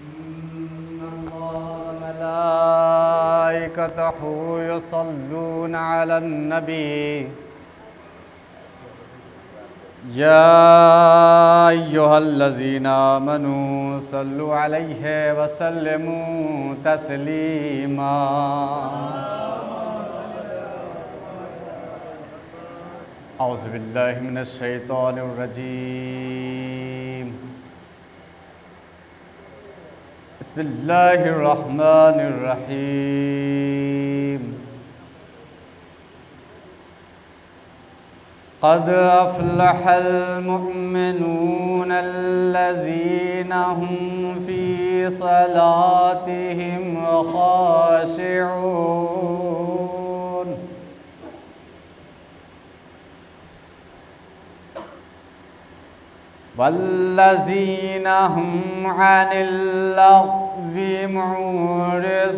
إن الله وملائكته يصلون على النبي يا أيها الذين آمنوا صلوا عليه وسلموا تسليما أعوذ بالله من الشيطان الرجيم بسم الله الرحمن الرحيم قد أفلح المؤمنون الذين هم في صلاتهم خاشعون والذين هم عن اللغو معرضون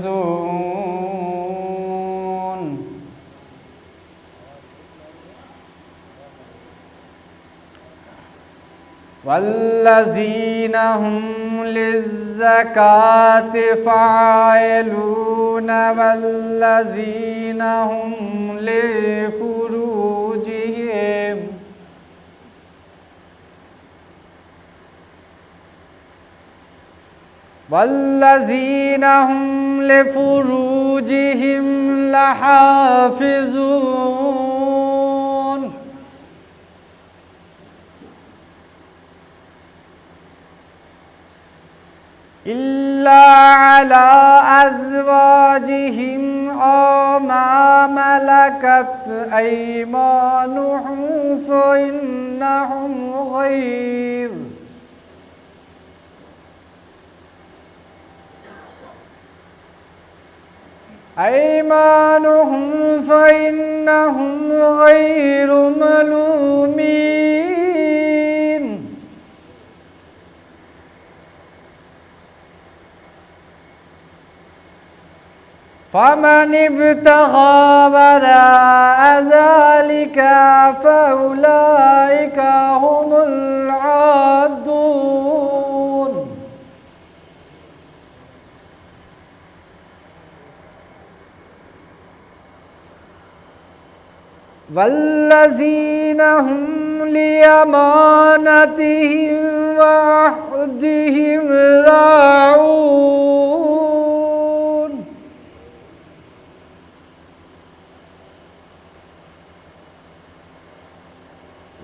والذين هم للزكاة فاعلون والذين هم لفروجهم لحافظون إلا على أزواجهم أو ما ملكت أيمانهم فإنهم غير ملومين فمن ابتغى وراء ذلك فأولئك هم العادون والذين هم لأمانتهم وعهدهم راعون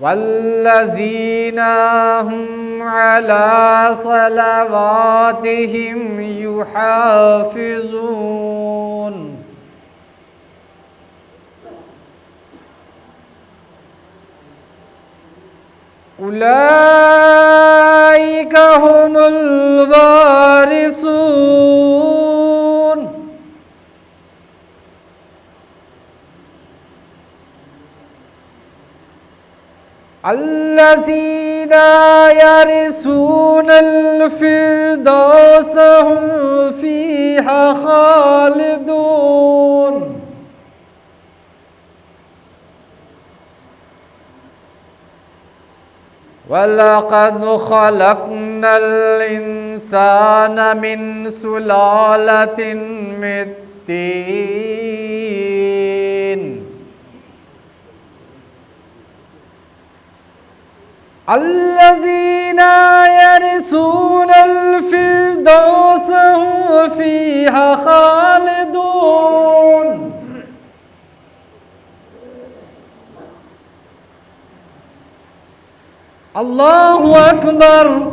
والذين هم على صلواتهم يحافظون أولئك هم الوارثون الذين يرثون الفردوس هم فيها خالدون ولقد خلقنا الإنسان من سلالة من طين الذين يرثون الفردوس هم فيها خالدون الله أكبر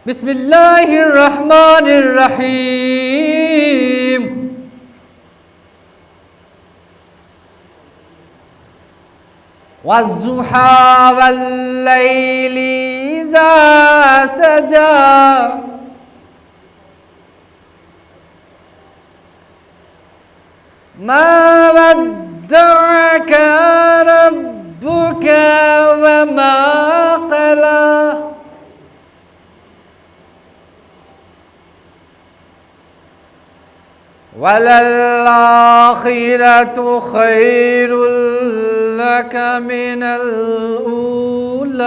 بسم الله الرحمن الرحيم والضحى والليل إذا سجى ما ودعك ربك وما قلى وللآخرة خير لك من الأولى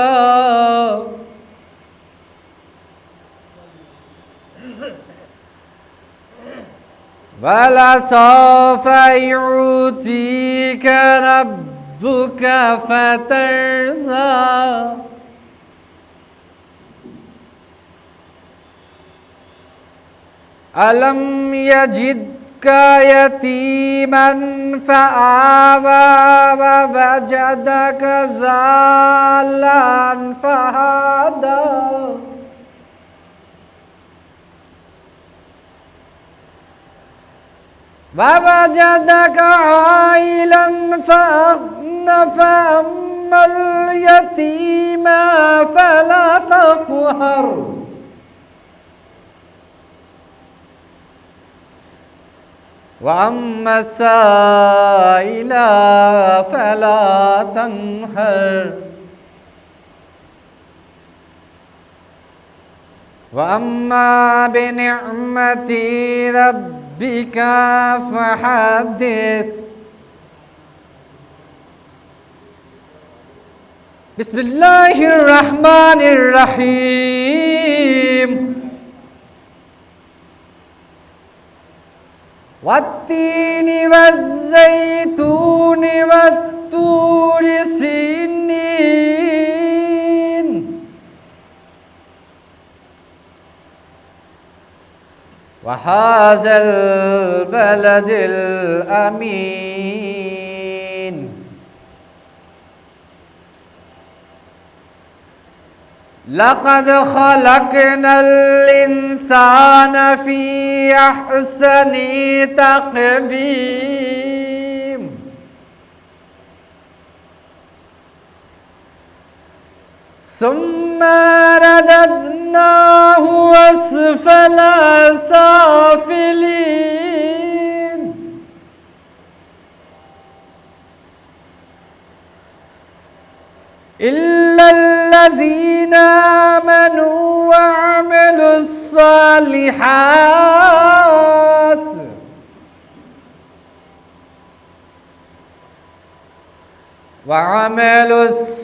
وَلَسَوْفَ يُعْطِيكَ رَبُّكَ فَتَرْضَىٰ أَلَمْ يَجِدْكَ يَتِيمًا فَآوَىٰ وَوَجَدَكَ ضَالًّا فَهَدَىٰ وَوَجَدَكَ عَائِلًا فَأَغْنَىٰ فَأَمَّا الْيَتِيمَ فَلَا تَقْهَرْ وَأَمَّا السَّائِلَ فَلَا تَنْهَرْ وَأَمَّا بِنِعْمَةِ رَبِّكَ فَحَدِّثْ بسم الله الرحمن الرحيم وَالتِّينِ وَالزَّيْتُونِ وَالطُّورِ سِينِينَ وَهَٰذَا الْبَلَدِ الْأَمِينِ لَقَدْ خَلَقْنَا الْإِنسَانَ فِي أَحْسَنِ تَقْوِيمٍ ثُمَّ رَدَدْنَاهُ أَسْفَلَ سَافِلِينَ إِلَّا الَّذِينَ آمَنُوا وَعَمِلُوا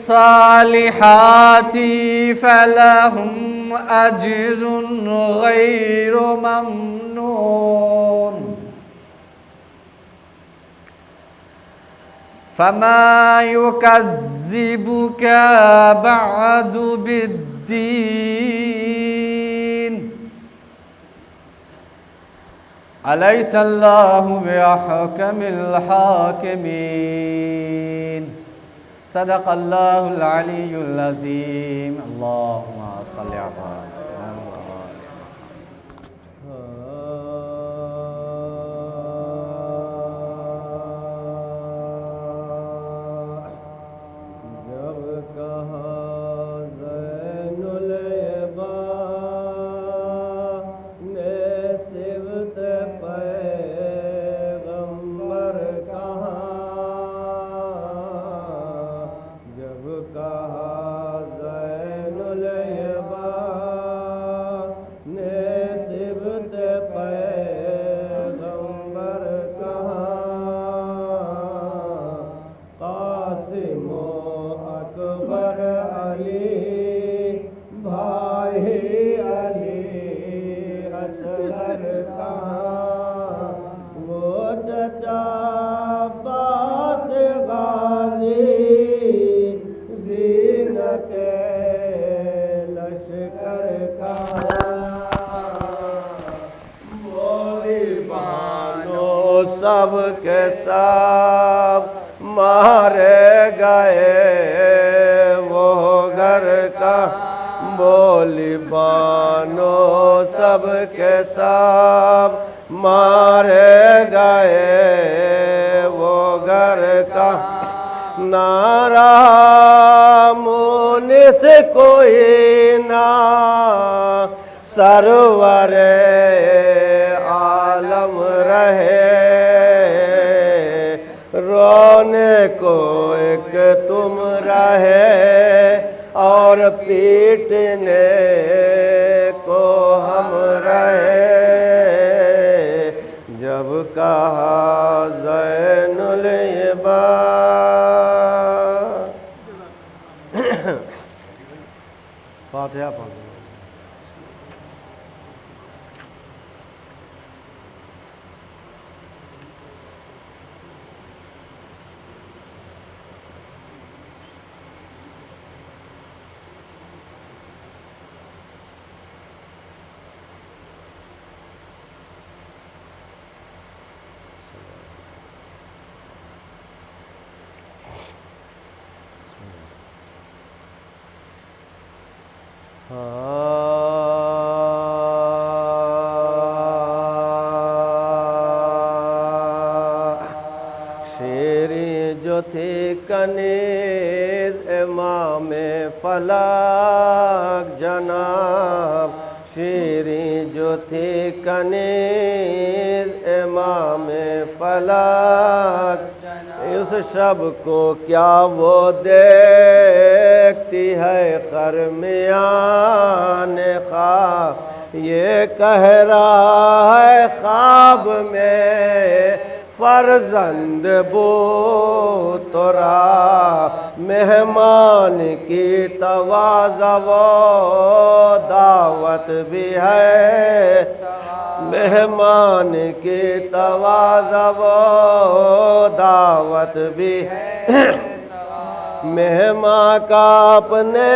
الصالحات فلهم أجر غير ممنون فما يكذبك بعد بالدين أليس الله بأحكم الحاكمين صدق الله العلي العظيم اللهم صل على سب کے سب مارے گئے وہ گھر کا بولی بانو سب کے سب مارے گئے وہ گھر کا نارا مونس کوئی نہ سرور عالم رہے رونے کو ایک تم رہے اور پیٹنے کو ہم رہے جب کہا زین العباد فاتحہ پڑھ شیری جو تھی کنیز امام فلک جناب، شیری جو تھی کنیز امام فلک، اس شب کو کیا وہ دیکھتی ہے خرمیان خواب، یہ کہہ رہا ہے خواب میں فرزند بو ترا، مہمان کی تواضع و دعوت بھی ہے، مہمان کی تواضع و دعوت بھی ہے، مہمان کا اپنے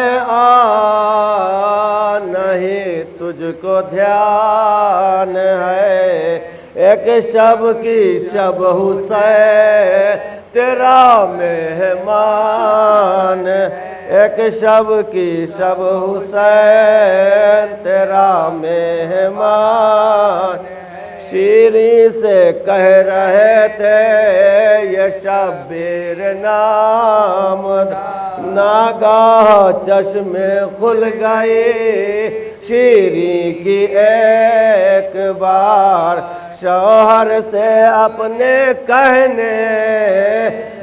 نہیں تجھ کو دھیان ہے، ایک شب کی شب حسین تیرا مہمان، ایک شب کی شب حسین تیرا مہمان، شیریں سے کہہ رہے تھے یہ شبیر نام، ناگاہ چشم کھل گئی شیریں کی ایک بار، شوہر سے اپنے کہنے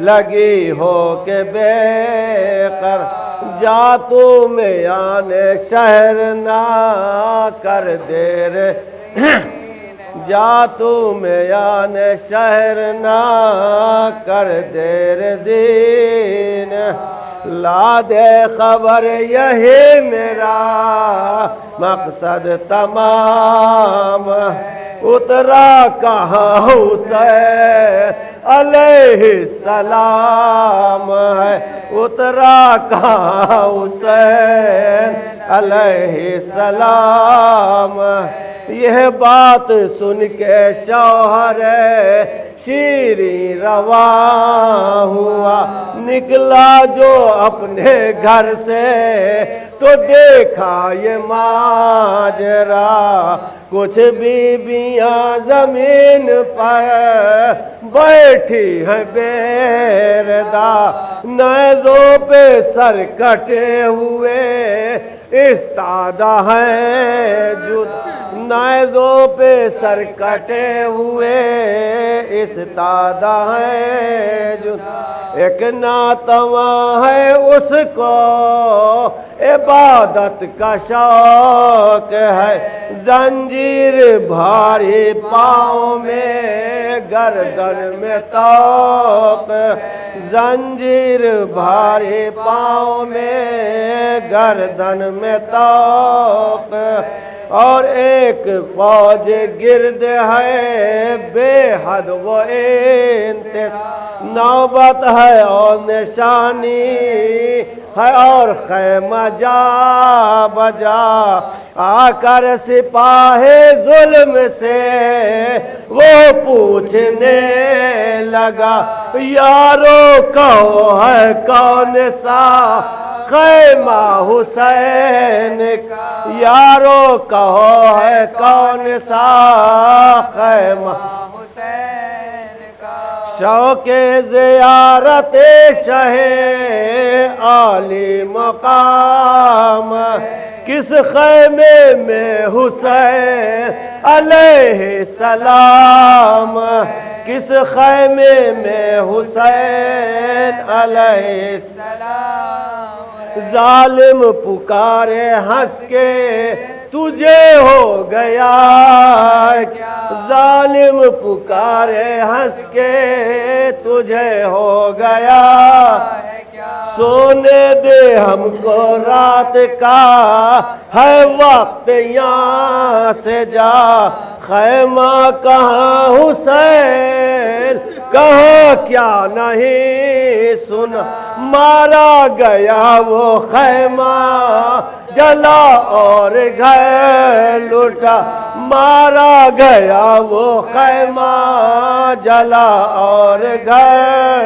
لگی ہو کہ بے قرار، جا تو میان شہر نہ کر دیر، جا تو میان شہر نہ کر دیر زین، لا دے خبر یہی میرا مقصد تمام، اترا کہاں حسین علیہ السلام ہے، اترا کہاں حسین علیہ السلام، یہ بات سن کے شوہر شیریں رواں ہوا، نکلا جو اپنے گھر سے تو دیکھا یہ ماجرا، کچھ بیویاں زمین پر بیٹھی ہیں بے ردا، نیزوں پہ سر کٹے ہوئے استادہ ہیں جدا، نیزوں پہ سر کٹے ہوئے استادہ ہیں جدا، ایک ناتواں ہے اس کو عبادت کا شوق ہے، زنجیر بھاری پاؤں میں گردن میں طوق، زنجیر بھاری پاؤں میں گردن میں طوق، اور ایک فوج گرد ہے بے حد وہ انتظار، نوبت ہے اور نشانی ہے اور خیمہ جا بجا، آ کر سپاہ ظلم سے وہ پوچھنے لگا، یارو کہو ہے کون سا خیمہ حسین کا، یارو کہو ہے کون سا خیمہ حسین کا، شوق زیارت شہ عالی مقام، کس خیمے میں حسین علیہ السلام، کس خیمے میں حسین علیہ السلام، ظالم پکارے ہنس کے تجھے ہو گیا کیا، ظالم پکارے ہنس کے تجھے ہو گیا کیا، سونے دے ہم کو رات کا ہے وقت یہاں سے جا، خیمہ کہاں حسین کہاں کیا نہیں سنا، مارا گیا وہ خیمہ جلا اور گھر لوٹا، مارا گیا وہ خیمہ جلا اور گھر،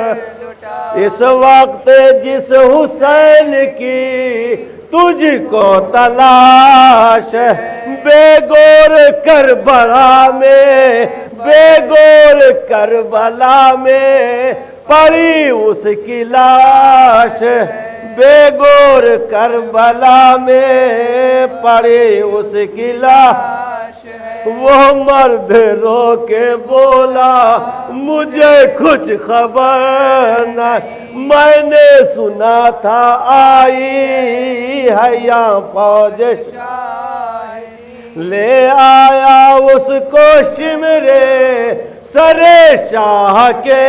اس وقت جس حسین کی تجھ کو تلاش بے گور کربلا میں، بے گور کربلا میں پڑی اس کی لاش، بے گور کربلا میں پڑی اس کی لاش۔ وہ مرد رو کے بولا مجھے کچھ خبر نہ، میں نے سنا تھا آئی ہے یہاں فوج لے آیا اس کو شمرے سرے شاہ کے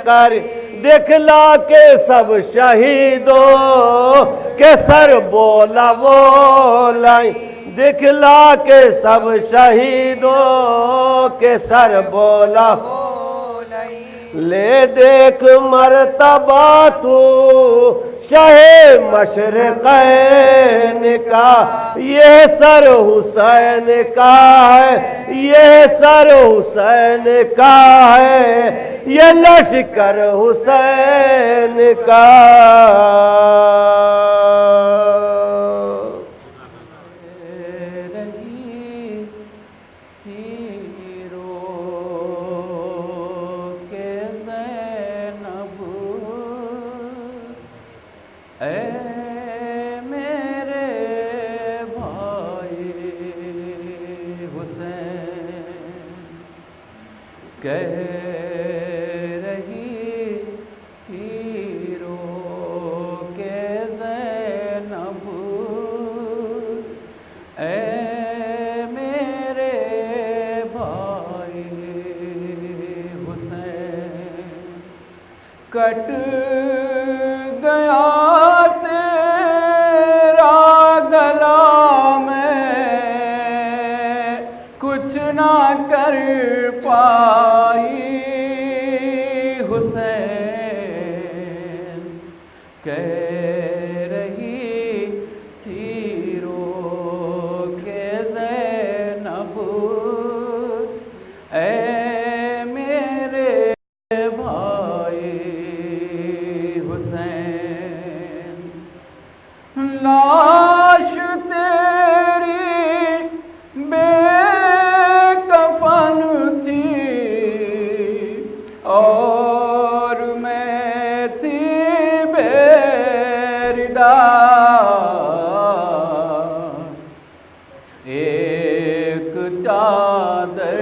کر، دکھلا کے سب شہیدوں کے سر بولا بولا، دکھلا کے سب شہیدوں کے سر بولا، لے دیکھ مرتبہ تو شاہ مشرقین کا، یہ سر حسین کا ہے، یہ سر حسین کا ہے، یہ لشکر حسین کا۔ کہہ رہی تھی رو کے زینب، اے میرے بھائی حسین، کٹ گیا تیرا گلا میں، کچھ نہ کر پائی حسین، کہہ رہی تھی رو کے زینب، اے میرے بھائی حسین، لاش تیری بے کفن تھی اور میں تھی بے ردا، ایک چادر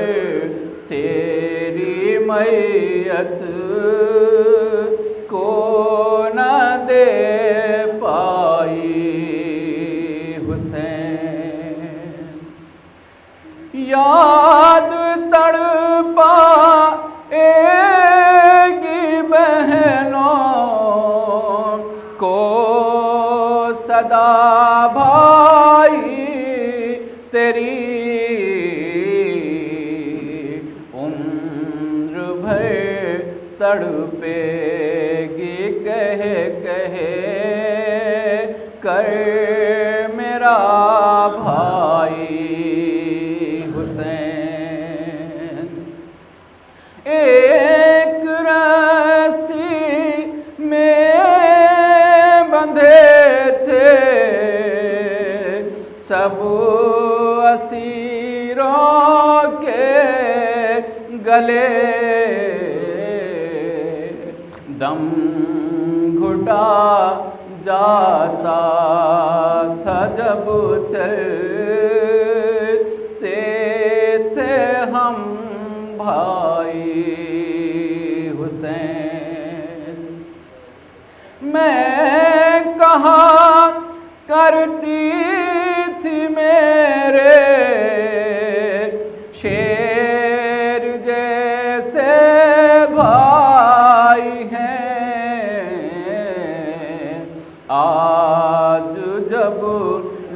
تیری میت کو نہ دے پائی حسین، یاد تڑپا گی بہنوں کو صدا بھائی تیری، عمر بھر تڑپے گی کہہ کر میرا بھائی حسین، ایک رسی میں بندھے تھے سب اسیروں کے گلے، دم گھٹا جاتا تھا جب چلتے تھے ہم بھائی حسین، میں کہا کرتی تھی میرے شیر جیسے بھائی ہیں، آج جب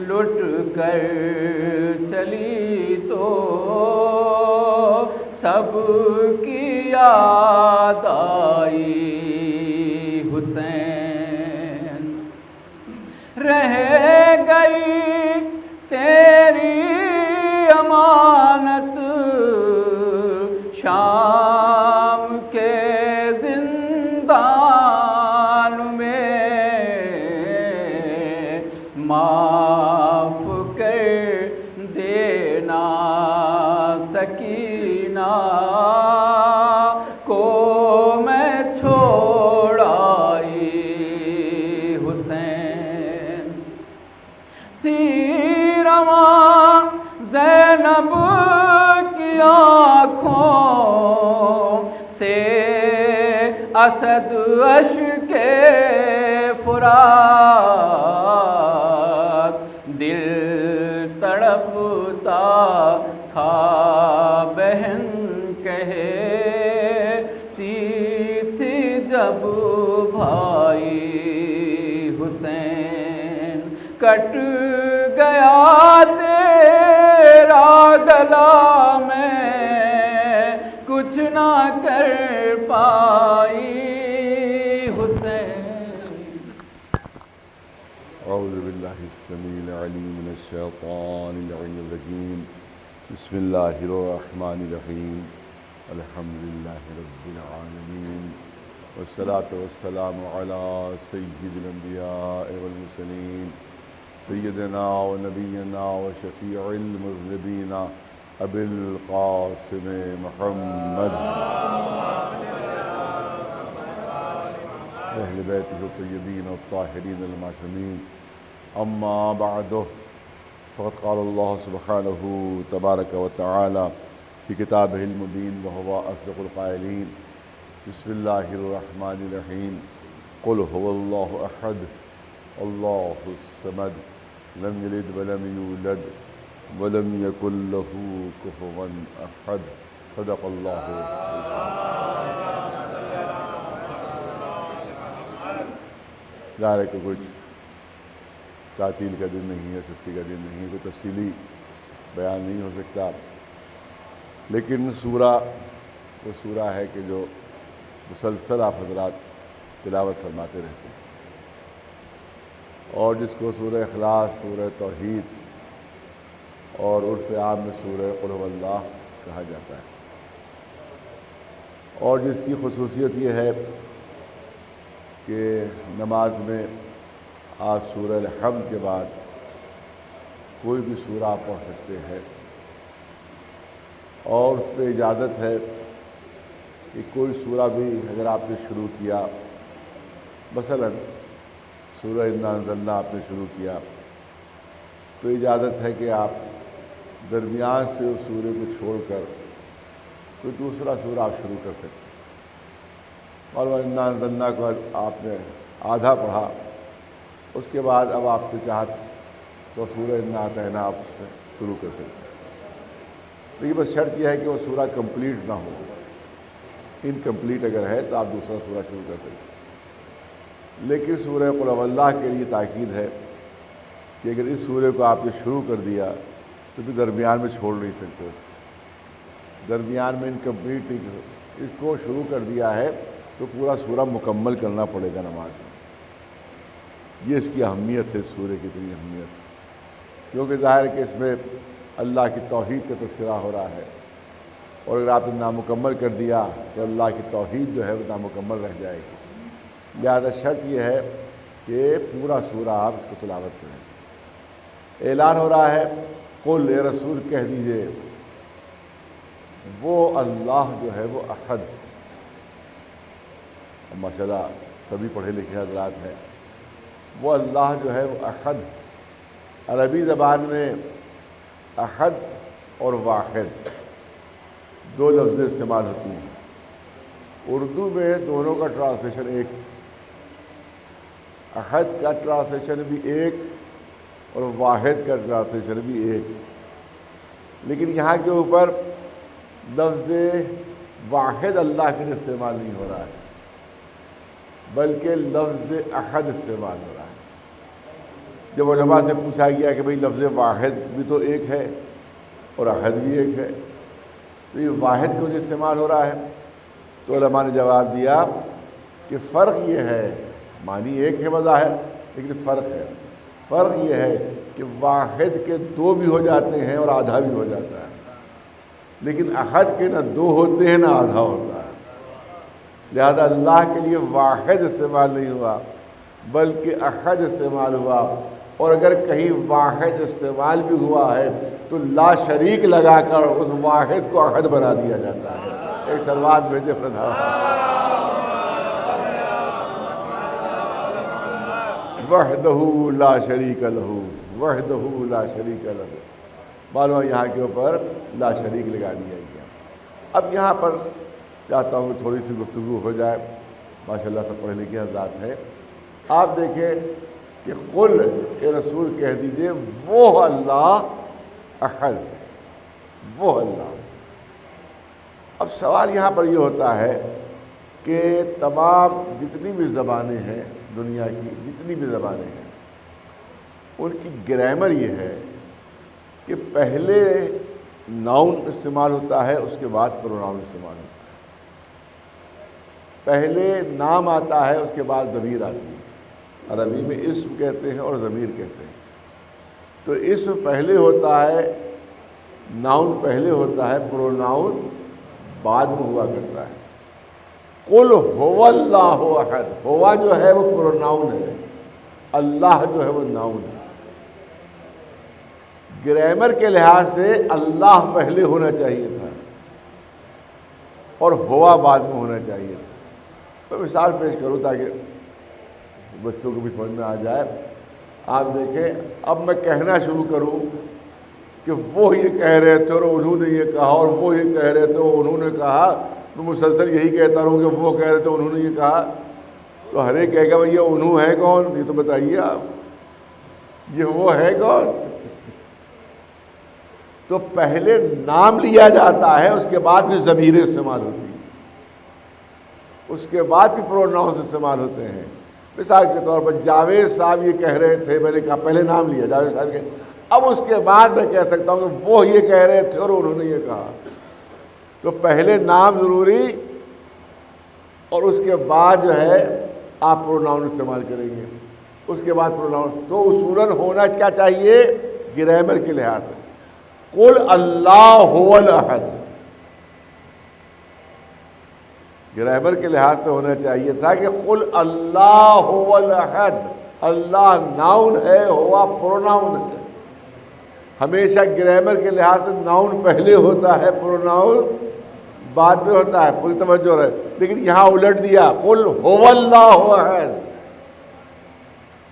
لٹ کر چلی تو سب کی یاد آئی حسین، رہ گئی تیری امانت شام کے زندان میں، سکینہ کو میں چھوڑ آئی حسین تھی رواں زینب کی آنکھوں سے اسد اشک فرات دل تڑپتا تھا بہن کہتی تھی جب بھائی حسین کٹ گیا تیرا گلا میں کچھ نہ کر پائی حسین. اعوذ باللہ السمیع العلیم من الشیطان اللعین الرجیم. بسم اللہ الرحمن الرحیم. الحمدللہ رب العالمین والصلاة والسلام علی سید الانبیاء والمرسلین سیدنا و نبینا و شفیع المذنبین ابی القاسم محمد اہل بیتہ الطیبین الطاہرین المعصومین. اما بعد فقد قال اللہ سبحانہ تبارک و تعالی فی کتابہ المبین وہو اصدق القائلین. بسم اللہ الرحمن الرحیم. قل هو اللہ احد اللہ الصمد لم یلد ولم یولد ولم یکن له کفوا احد. صدق اللہ. ظاہر ہے کہ کچھ تعطیل کا دن نہیں ہے، چھٹی کا دن نہیں ہے، کوئی تفصیلی بیان نہیں ہو سکتا، لیکن سورہ وہ سورہ ہے کہ جو مسلسل آپ حضرات تلاوت فرماتے رہتے ہیں، اور جس کو سورہ اخلاص، سورہ توحید اور عرف عام میں سورہ قل هو اللہ کہا جاتا ہے، اور جس کی خصوصیت یہ ہے کہ نماز میں آپ سورہ الحمد کے بعد کوئی بھی سورہ آپ پڑھ سکتے ہیں، اور اس پہ اجازت ہے کہ کوئی سورہ بھی اگر آپ نے شروع کیا، مثلا سورہ انا انزلنا آپ نے شروع کیا، تو اجازت ہے کہ آپ درمیان سے اس سورے کو چھوڑ کر کوئی دوسرا سورہ آپ شروع کر سکتے ہیں. اور وہ انا انزلنا کو آپ نے آدھا پڑھا، اس کے بعد اب آپ کی چاہت تو سورہ انا اعطیناک آپ اس میں شروع کر سکتے ہیں، لیکن بس شرط یہ ہے کہ وہ سورہ کمپلیٹ نہ ہو. انکمپلیٹ اگر ہے تو آپ دوسرا سورہ شروع کر سکتے ہیں. لیکن سورہ قل هو اللہ کے لیے تاکید ہے کہ اگر اس سورے کو آپ نے شروع کر دیا تو پھر درمیان میں چھوڑ نہیں سکتے. اس کو درمیان میں انکمپلیٹ اس کو شروع کر دیا ہے تو پورا سورہ مکمل کرنا پڑے گا نماز میں. یہ اس کی اہمیت ہے، سورے کی اتنی اہمیت ہے، کیونکہ ظاہر ہے کہ اس میں اللہ کی توحید کا تذکرہ ہو رہا ہے، اور اگر آپ نے نامکمل کر دیا تو اللہ کی توحید جو ہے وہ نامکمل رہ جائے گی. لہذا شرط یہ ہے کہ پورا سورہ آپ اس کو تلاوت کریں. اعلان ہو رہا ہے قل اے رسول کہہ دیجئے وہ اللہ جو ہے وہ احد. ماشاءاللہ سبھی پڑھے لکھے حضرات ہیں. وہ اللہ جو ہے وہ احد. عربی زبان میں احد اور واحد دو لفظیں استعمال ہوتی ہیں. اردو میں دونوں کا ٹرانسلیشن ایک ہے. احد کا ٹرانسلیشن بھی ایک اور واحد کا ٹرانسلیشن بھی ایک، لیکن یہاں کے اوپر لفظ واحد اللہ کے لیے استعمال نہیں ہو رہا ہے، بلکہ لفظ احد استعمال ہو رہا ہے. جب علماء سے پوچھا گیا کہ بھئی لفظ واحد بھی تو ایک ہے اور احد بھی ایک ہے، تو یہ واحد کیوں استعمال ہو رہا ہے؟ تو علماء نے جواب دیا کہ فرق یہ ہے، معنی ایک ہے بظاہر لیکن فرق ہے. فرق یہ ہے کہ واحد کے دو بھی ہو جاتے ہیں اور آدھا بھی ہو جاتا ہے، لیکن احد کے نہ دو ہوتے ہیں نہ آدھا ہوتا ہے. لہذا اللہ کے لیے واحد استعمال نہیں ہوا بلکہ احد استعمال ہوا، اور اگر کہیں واحد استعمال بھی ہوا ہے تو لا شریک لگا کر اس واحد کو احد بنا دیا جاتا ہے۔ ایک سلوات بھیجے وحدہ لا شریک لہ، وحدہ لا شریک لہ، معلوم یہاں کے اوپر لا شریک لگا دیا گیا۔ اب یہاں پر چاہتا ہوں کہ تھوڑی سی گفتگو ہو جائے، ماشاءاللہ سب پڑھے لکھے حضرات ہیں۔ آپ دیکھیں کہ قل اے رسول کہہ دیجئے وہ اللہ احد ہے، وہ اللہ۔ اب سوال یہاں پر یہ ہوتا ہے کہ تمام جتنی بھی زبانیں ہیں دنیا کی، جتنی بھی زبانیں ہیں، ان کی گرامر یہ ہے کہ پہلے ناؤن استعمال ہوتا ہے، اس کے بعد پروناؤن استعمال ہوتا ہے۔ پہلے نام آتا ہے، اس کے بعد ضمیر آتی ہے۔ عربی میں اسم کہتے ہیں اور ضمیر کہتے ہیں۔ تو اسم پہلے ہوتا ہے، ناؤن پہلے ہوتا ہے، پروناؤن بعد میں ہوا کرتا ہے۔ قل هو اللہ احد، ہوا جو ہے وہ پروناؤن ہے، اللہ جو ہے وہ ناؤن ہے۔ گرامر کے لحاظ سے اللہ پہلے ہونا چاہیے تھا اور ہوا بعد میں ہونا چاہیے تھا۔ میں مثال پیش کروں تاکہ بچوں کو بھی سمجھ میں آ جائے۔ آپ دیکھیں، اب میں کہنا شروع کروں کہ وہ یہ کہہ رہے تھے اور انہوں نے یہ کہا، اور وہ یہ کہہ رہے تھے اور انہوں نے کہا، میں مسلسل یہی کہتا رہوں کہ وہ کہہ رہے تھے انہوں نے یہ کہا، تو ہر ایک کہے گا بھئی یہ انہوں ہے کون؟ یہ تو بتائیے آپ، یہ وہ ہے کون؟ تو پہلے نام لیا جاتا ہے، اس کے بعد بھی ضمیریں استعمال ہوتی ہیں، اس کے بعد بھی پروناؤنس استعمال ہوتے ہیں۔ مثال کے طور پر جاوید صاحب یہ کہہ رہے تھے، میں نے کہا پہلے نام لیا جاوید صاحب کے، اب اس کے بعد میں کہہ سکتا ہوں کہ وہ یہ کہہ رہے تھے اور انہوں نے یہ کہا۔ تو پہلے نام ضروری اور اس کے بعد جو ہے آپ پروناؤن استعمال کریں گے، اس کے بعد پروناؤن۔ تو اصولاً ہونا کیا چاہیے گرامر کے لحاظ سے؟ قل اللہ هو الاحد، گرامر کے لحاظ سے ہونا چاہیے تھا کہ قل اللہ هو الاحد، اللہ ناؤن ہے، ہوا پروناؤن ہے۔ ہمیشہ گرامر کے لحاظ سے ناؤن پہلے ہوتا ہے، پروناؤن بعد میں ہوتا ہے، پوری توجہ رہے۔ لیکن یہاں الٹ دیا، قل هو اللہ احد،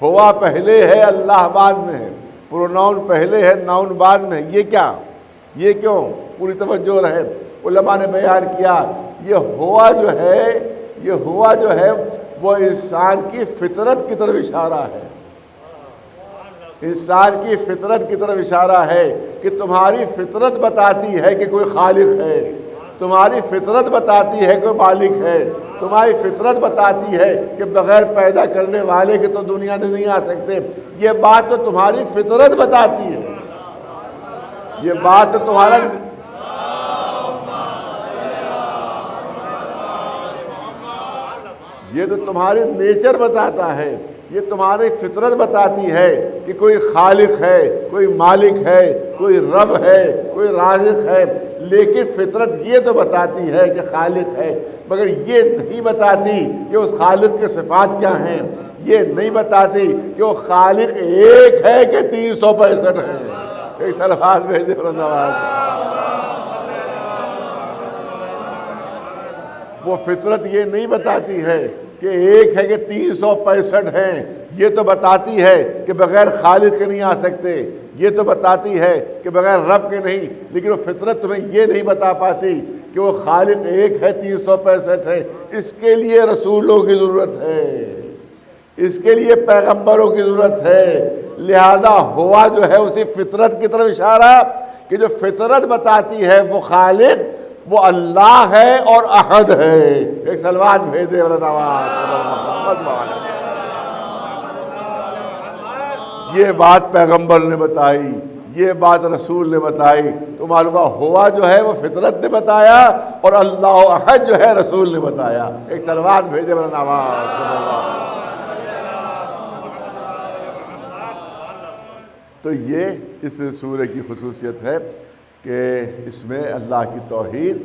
ہوا پہلے ہے، اللہ بعد میں ہے، پروناؤن پہلے ہے، ناؤن بعد میں ہے۔ یہ کیا؟ یہ کیوں؟ پوری توجہ رہے۔ علماء نے بیان کیا یہ ہوا جو ہے، یہ ہوا جو ہے وہ انسان کی فطرت کی طرف اشارہ ہے، انسان کی فطرت کی طرف اشارہ ہے کہ تمہاری فطرت بتاتی ہے کہ کوئی خالق ہے، تمہاری فطرت بتاتی ہے کوئی مالک ہے، تمہاری فطرت بتاتی ہے کہ بغیر پیدا کرنے والے کے تو دنیا میں نہیں آ سکتے۔ یہ بات تو تمہاری فطرت بتاتی ہے، یہ بات تو تمہارا یہ تو تمہاری نیچر بتاتا ہے، یہ تمہاری فطرت بتاتی ہے کہ کوئی خالق ہے، کوئی مالک ہے، کوئی رب ہے، کوئی رازق ہے۔ لیکن فطرت یہ تو بتاتی ہے کہ خالق ہے، مگر یہ نہیں بتاتی کہ اس خالق کے صفات کیا ہیں، یہ نہیں بتاتی کہ وہ خالق ایک ہے کہ 365 ہے۔ ایک سلوات بھیجے وہ فطرت یہ نہیں بتاتی ہے کہ ایک ہے کہ 365 ہیں، یہ تو بتاتی ہے کہ بغیر خالق کے نہیں آ سکتے، یہ تو بتاتی ہے کہ بغیر رب کے نہیں، لیکن وہ فطرت تمہیں یہ نہیں بتا پاتی کہ وہ خالق ایک ہے، 365 ہے۔ اس کے لیے رسولوں کی ضرورت ہے، اس کے لیے پیغمبروں کی ضرورت ہے۔ لہذا ہوا جو ہے اسی فطرت کی طرف اشارہ کہ جو فطرت بتاتی ہے وہ خالق وہ اللہ ہے اور احد ہے۔ ایک سلوات بھیجے محمد، یہ بات پیغمبر نے بتائی، یہ بات رسول نے بتائی، تو معلوم ہوا جو ہے وہ فطرت نے بتایا اور اللہ احد جو ہے رسول نے بتایا۔ ایک سلوات بھیجے تو یہ اس سورہ کی خصوصیت ہے کہ اس میں اللہ کی توحید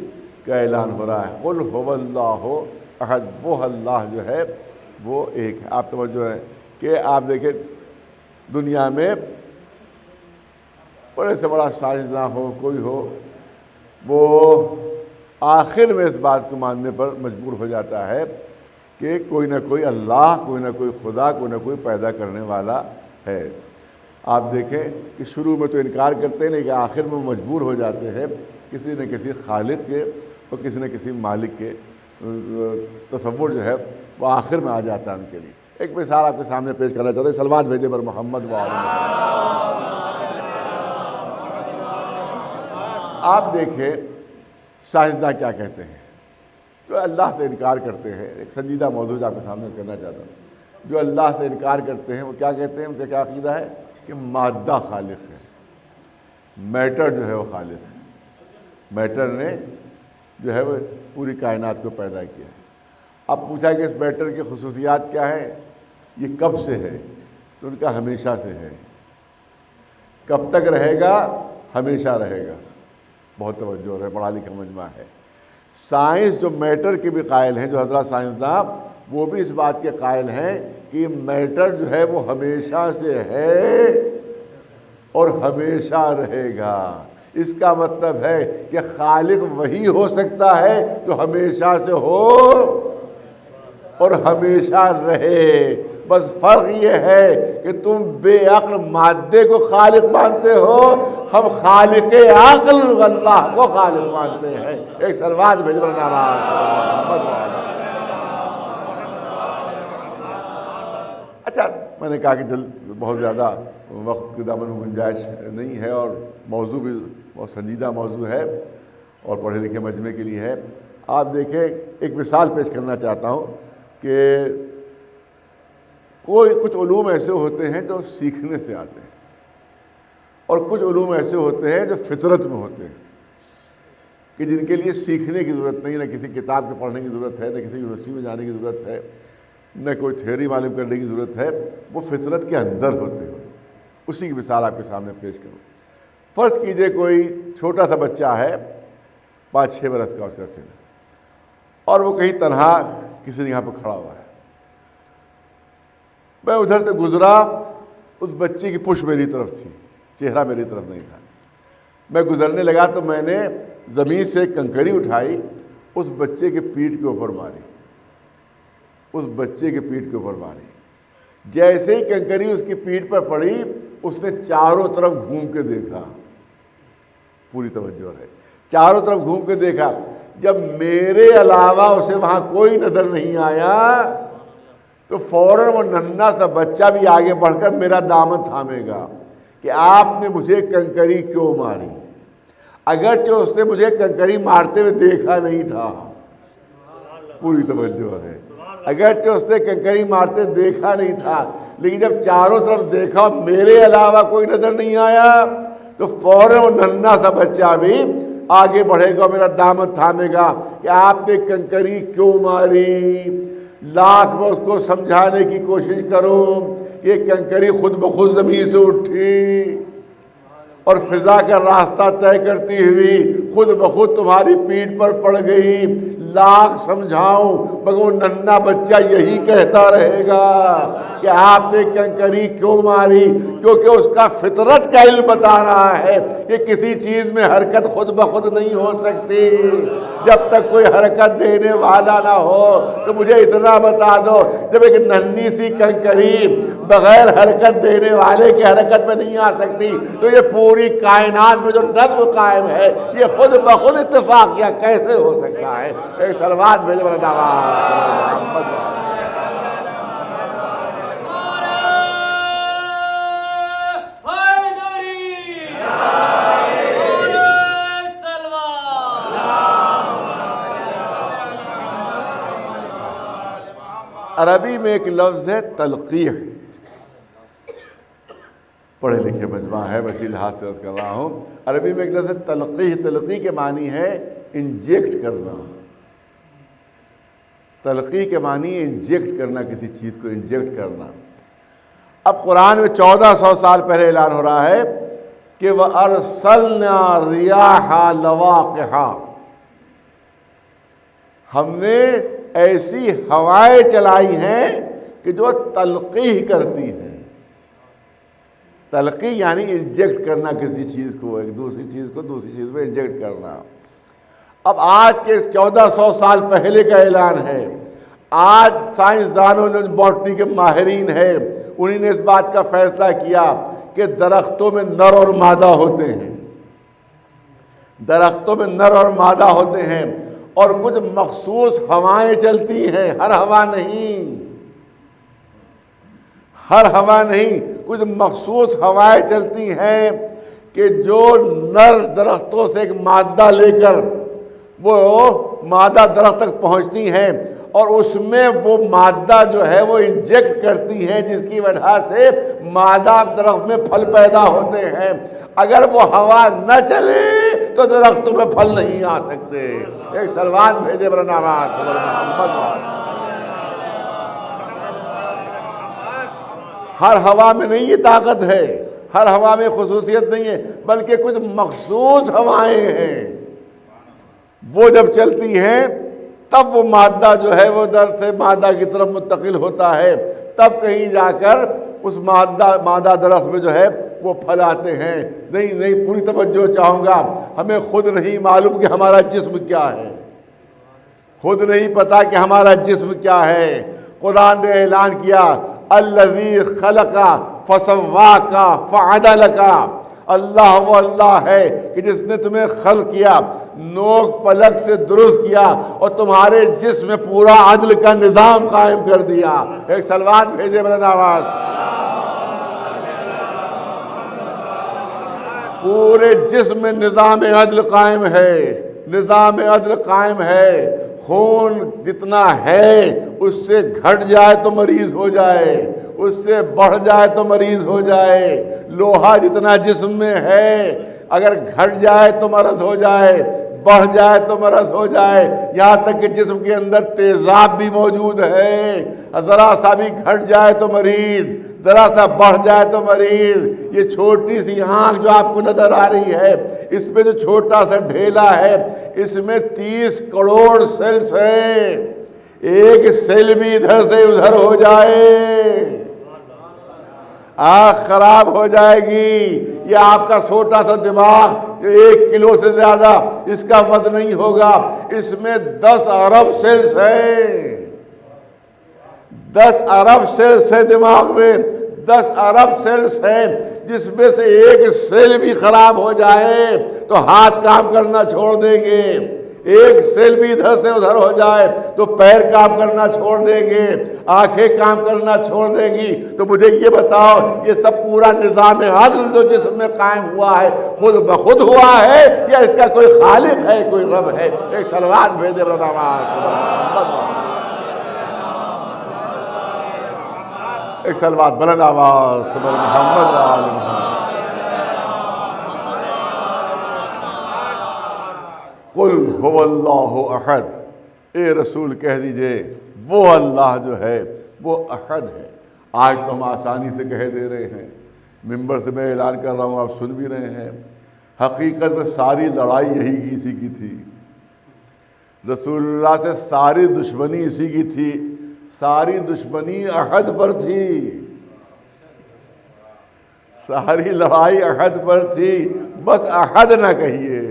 کا اعلان ہو رہا ہے۔ قل هو اللہ احد، وہ اللہ جو ہے وہ ایک ہے۔ آپ توجہ ہے کہ آپ دیکھیں دنیا میں بڑے سے بڑا سائنسداں ہو کوئی ہو، وہ آخر میں اس بات کو ماننے پر مجبور ہو جاتا ہے کہ کوئی نہ کوئی اللہ، کوئی نہ کوئی خدا، کوئی نہ کوئی پیدا کرنے والا ہے۔ آپ دیکھیں کہ شروع میں تو انکار کرتے ہیں، لیکن آخر میں مجبور ہو جاتے ہیں کسی نہ کسی خالق کے اور کسی نہ کسی مالک کے تصور جو ہے وہ آخر میں آ جاتا ہے ان کے لیے۔ ایک مثال آپ کے سامنے پیش کرنا چاہتے ہیں، صلوات بھیجے پر محمد و آل محمد۔ آپ دیکھیں سائنسداں کیا کہتے ہیں، جو اللہ سے انکار کرتے ہیں۔ ایک سنجیدہ موضوع آپ کے سامنے کرنا چاہتا ہوں۔ جو اللہ سے انکار کرتے ہیں وہ کیا کہتے ہیں، ان کا کیا عقیدہ ہے کہ مادہ خالق ہے، میٹر جو ہے وہ خالق ہے، میٹر نے جو ہے وہ پوری کائنات کو پیدا کیا ہے۔ اب پوچھا کہ اس میٹر کی خصوصیات کیا ہیں، یہ کب سے ہے، تو ان کا ہمیشہ سے ہے۔ کب تک رہے گا، ہمیشہ رہے گا۔ بہت توجہ ہے، پڑھا لکھا مجمع ہے۔ سائنس جو میٹر کے بھی قائل ہیں، جو حضرات سائنسداں، وہ بھی اس بات کے قائل ہیں کہ میٹر جو ہے وہ ہمیشہ سے ہے اور ہمیشہ رہے گا۔ اس کا مطلب ہے کہ خالق وہی ہو سکتا ہے جو ہمیشہ سے ہو اور ہمیشہ رہے۔ بس فرق یہ ہے کہ تم بے عقل مادے کو خالق مانتے ہو، ہم خالق عقل اللہ کو خالق مانتے ہیں۔ ایک صلوات بھیج اچھا، میں نے کہا کہ بہت زیادہ وقت کے دامن میں گنجائش نہیں ہے، اور موضوع بھی بہت سنجیدہ موضوع ہے اور پڑھے لکھے مجمع کے لیے ہے۔ آپ دیکھیں، ایک مثال پیش کرنا چاہتا ہوں کہ کچھ علوم ایسے ہوتے ہیں جو سیکھنے سے آتے ہیں، اور کچھ علوم ایسے ہوتے ہیں جو فطرت میں ہوتے ہیں، کہ جن کے لیے سیکھنے کی ضرورت نہیں، نہ کسی کتاب کے پڑھنے کی ضرورت ہے، نہ کسی یونیورسٹی میں جانے کی ضرورت ہے، نہ کوئی تھیوری معلوم کرنے کی ضرورت ہے، وہ فطرت کے اندر ہوتے ہیں۔ اسی کی مثال آپ کے سامنے پیش کروں۔ فرض کیجئے کوئی چھوٹا سا بچہ ہے، 5-6 برس کا اس کا سن، اور وہ کہیں تنہا کسی جگہ پہ کھڑا ہوا ہے۔ میں ادھر سے گزرا، اس بچے کی پشت میری طرف تھی، چہرہ میری طرف نہیں تھا۔ میں گزرنے لگا تو میں نے زمین سے ایک کنکری اٹھائی، اس بچے کے پیٹھ کے اوپر ماری، اس بچے کے پیٹھ کے اوپر ماری۔ جیسے ہی کنکری اس کی پیٹھ پر پڑی، اس نے چاروں طرف گھوم کے دیکھا، پوری توجہ ہے، چاروں طرف گھوم کے دیکھا۔ جب میرے علاوہ اسے وہاں کوئی نظر نہیں آیا تو فوراً وہ ننھا سا بچہ بھی آگے بڑھ کر میرا دامن تھامے گا کہ آپ نے مجھے کنکری کیوں ماری، اگرچہ اس نے مجھے کنکری مارتے ہوئے دیکھا نہیں تھا۔ پوری توجہ ہے، اگرچہ اس نے کنکری مارتے دیکھا نہیں تھا، لیکن جب چاروں طرف دیکھا میرے علاوہ کوئی نظر نہیں آیا تو فوراً وہ ننھا سا بچہ بھی آگے بڑھے گا، میرا دامن تھامے گا کہ آپ نے کنکری کیوں ماری۔ لاکھ میں اس کو سمجھانے کی کوشش کروں، یہ کنکری خود بخود زمین سے اٹھی اور فضا کا راستہ طے کرتی ہوئی خود بخود تمہاری پیٹھ پر پڑ گئی۔ لاکھ سمجھاؤں مگر وہ ننھا بچہ یہی کہتا رہے گا کہ آپ نے کنکری کیوں ماری، کیونکہ اس کا فطرت کا علم بتا رہا ہے کہ کسی چیز میں حرکت خود بخود نہیں ہو سکتی جب تک کوئی حرکت دینے والا نہ ہو۔ تو مجھے اتنا بتا دو، جب ایک ننھی سی کنکری بغیر حرکت دینے والے کی حرکت میں نہیں آ سکتی تو یہ پوری کائنات میں جو نظم قائم ہے یہ خود بخود اتفاق کیا کیسے ہو سکتا ہے؟ ایک صلوات بھیجے میرا دعویٰ۔ عربی میں ایک لفظ ہے تلقیح، پڑھے لکھے مجمع ہے، اسی لحاظ سے عرض کر رہا ہوں۔ عربی میں ایک لفظ ہے تلقیح، تلقیح کے معنی ہے انجیکٹ کرنا، تلقیح کے معنی انجیکٹ کرنا، کسی چیز کو انجیکٹ کرنا۔ اب قرآن میں 1400 سال پہلے اعلان ہو رہا ہے کہ وَأَرْسَلْنَا رِيَاحَ لَوَاقِحَ، ہم نے ایسی ہوائیں چلائی ہیں کہ جو تلقیح کرتی ہیں۔ تلقی یعنی انجیکٹ کرنا کسی چیز کو، ایک دوسری چیز کو دوسری چیز میں انجیکٹ کرنا۔ اب آج کے 1400 سال پہلے کا اعلان ہے، آج سائنسدانوں جو باٹنی کے ماہرین ہیں انہی نے اس بات کا فیصلہ کیا کہ درختوں میں نر اور مادہ ہوتے ہیں، درختوں میں نر اور مادہ ہوتے ہیں، اور کچھ مخصوص ہوائیں چلتی ہیں، ہر ہوا نہیں، ہر ہوا نہیں، کچھ مخصوص ہوائیں چلتی ہیں کہ جو نر درختوں سے ایک مادہ لے کر وہ مادہ درخت تک پہنچتی ہیں اور اس میں وہ مادہ جو ہے وہ انجیکٹ کرتی ہیں، جس کی وجہ سے مادہ درخت میں پھل پیدا ہوتے ہیں۔ اگر وہ ہوا نہ چلے تو درختوں میں پھل نہیں آ سکتے۔ ایک سلوات بھیجے برنامات محمد۔ ہر ہوا میں نہیں یہ طاقت ہے، ہر ہوا میں خصوصیت نہیں ہے، بلکہ کچھ مخصوص ہوائیں ہیں، وہ جب چلتی ہیں تب وہ مادہ جو ہے وہ درخت سے مادہ کی طرف منتقل ہوتا ہے، تب کہیں جا کر اس مادہ درخت میں جو ہے وہ پھل آتے ہیں۔ نہیں پوری توجہ چاہوں گا، ہمیں خود نہیں معلوم کہ ہمارا جسم کیا ہے، خود نہیں پتا کہ ہمارا جسم کیا ہے۔ قرآن نے اعلان کیا الذی خلق فسواک فعدلک، اللہ وہ اللہ ہے کہ جس نے تمہیں خلق کیا، نوک پلک سے درست کیا اور تمہارے جسم میں پورا عدل کا نظام قائم کر دیا۔ ایک سلوات بھیجے بلند آواز۔ پورے جسم میں نظام عدل قائم ہے، نظام عدل قائم ہے۔ خون جتنا ہے اس سے گھٹ جائے تو مریض ہو جائے، اس سے بڑھ جائے تو مریض ہو جائے۔ لوہا جتنا جسم میں ہے اگر گھٹ جائے تو مرض ہو جائے، بڑھ جائے تو مرض ہو جائے، یہاں تک کہ جسم کے اندر تیزاب بھی موجود ہے، ذرا سا بھی گھٹ جائے تو مریض، ذرا سا بڑھ جائے تو مریض۔ یہ چھوٹی سی آنکھ جو آپ کو نظر آ رہی ہے، اس پہ جو چھوٹا سا ڈھیلا ہے، اس میں 30 کروڑ سیلز ہیں، ایک سیل بھی ادھر سے ادھر ہو جائے آنکھ خراب ہو جائے گی۔ یہ آپ کا چھوٹا سا دماغ جو 1 کلو سے زیادہ اس کا وزن نہیں ہوگا، اس میں 10 ارب سیلز ہیں، 10 ارب سیلز ہے دماغ میں، 10 ارب سیلز ہیں، جس میں سے ایک سیل بھی خراب ہو جائے تو ہاتھ کام کرنا چھوڑ دیں گے، ایک سیل بھی ادھر سے ادھر ہو جائے تو پیر کام کرنا چھوڑ دیں گے، آنکھیں کام کرنا چھوڑ دیں گی۔ تو مجھے یہ بتاؤ، یہ سب پورا نظام عدل جو جسم میں قائم ہوا ہے خود بخود ہوا ہے یا اس کا کوئی خالق ہے، کوئی رب ہے؟ ایک سلوات بھیجے ایک سلوات بلند آواز محمد وآل محمد۔ قل هو اللہ احد، اے رسول کہہ دیجئے وہ اللہ جو ہے وہ احد ہے۔ آج تو ہم آسانی سے کہہ دے رہے ہیں، ممبر سے میں اعلان کر رہا ہوں، آپ سن بھی رہے ہیں، حقیقت میں ساری لڑائی یہی کی اسی کی تھی، رسول اللہ سے ساری دشمنی اسی کی تھی، ساری دشمنی احد پر تھی، ساری لڑائی احد پر تھی۔ بس احد نہ کہیے،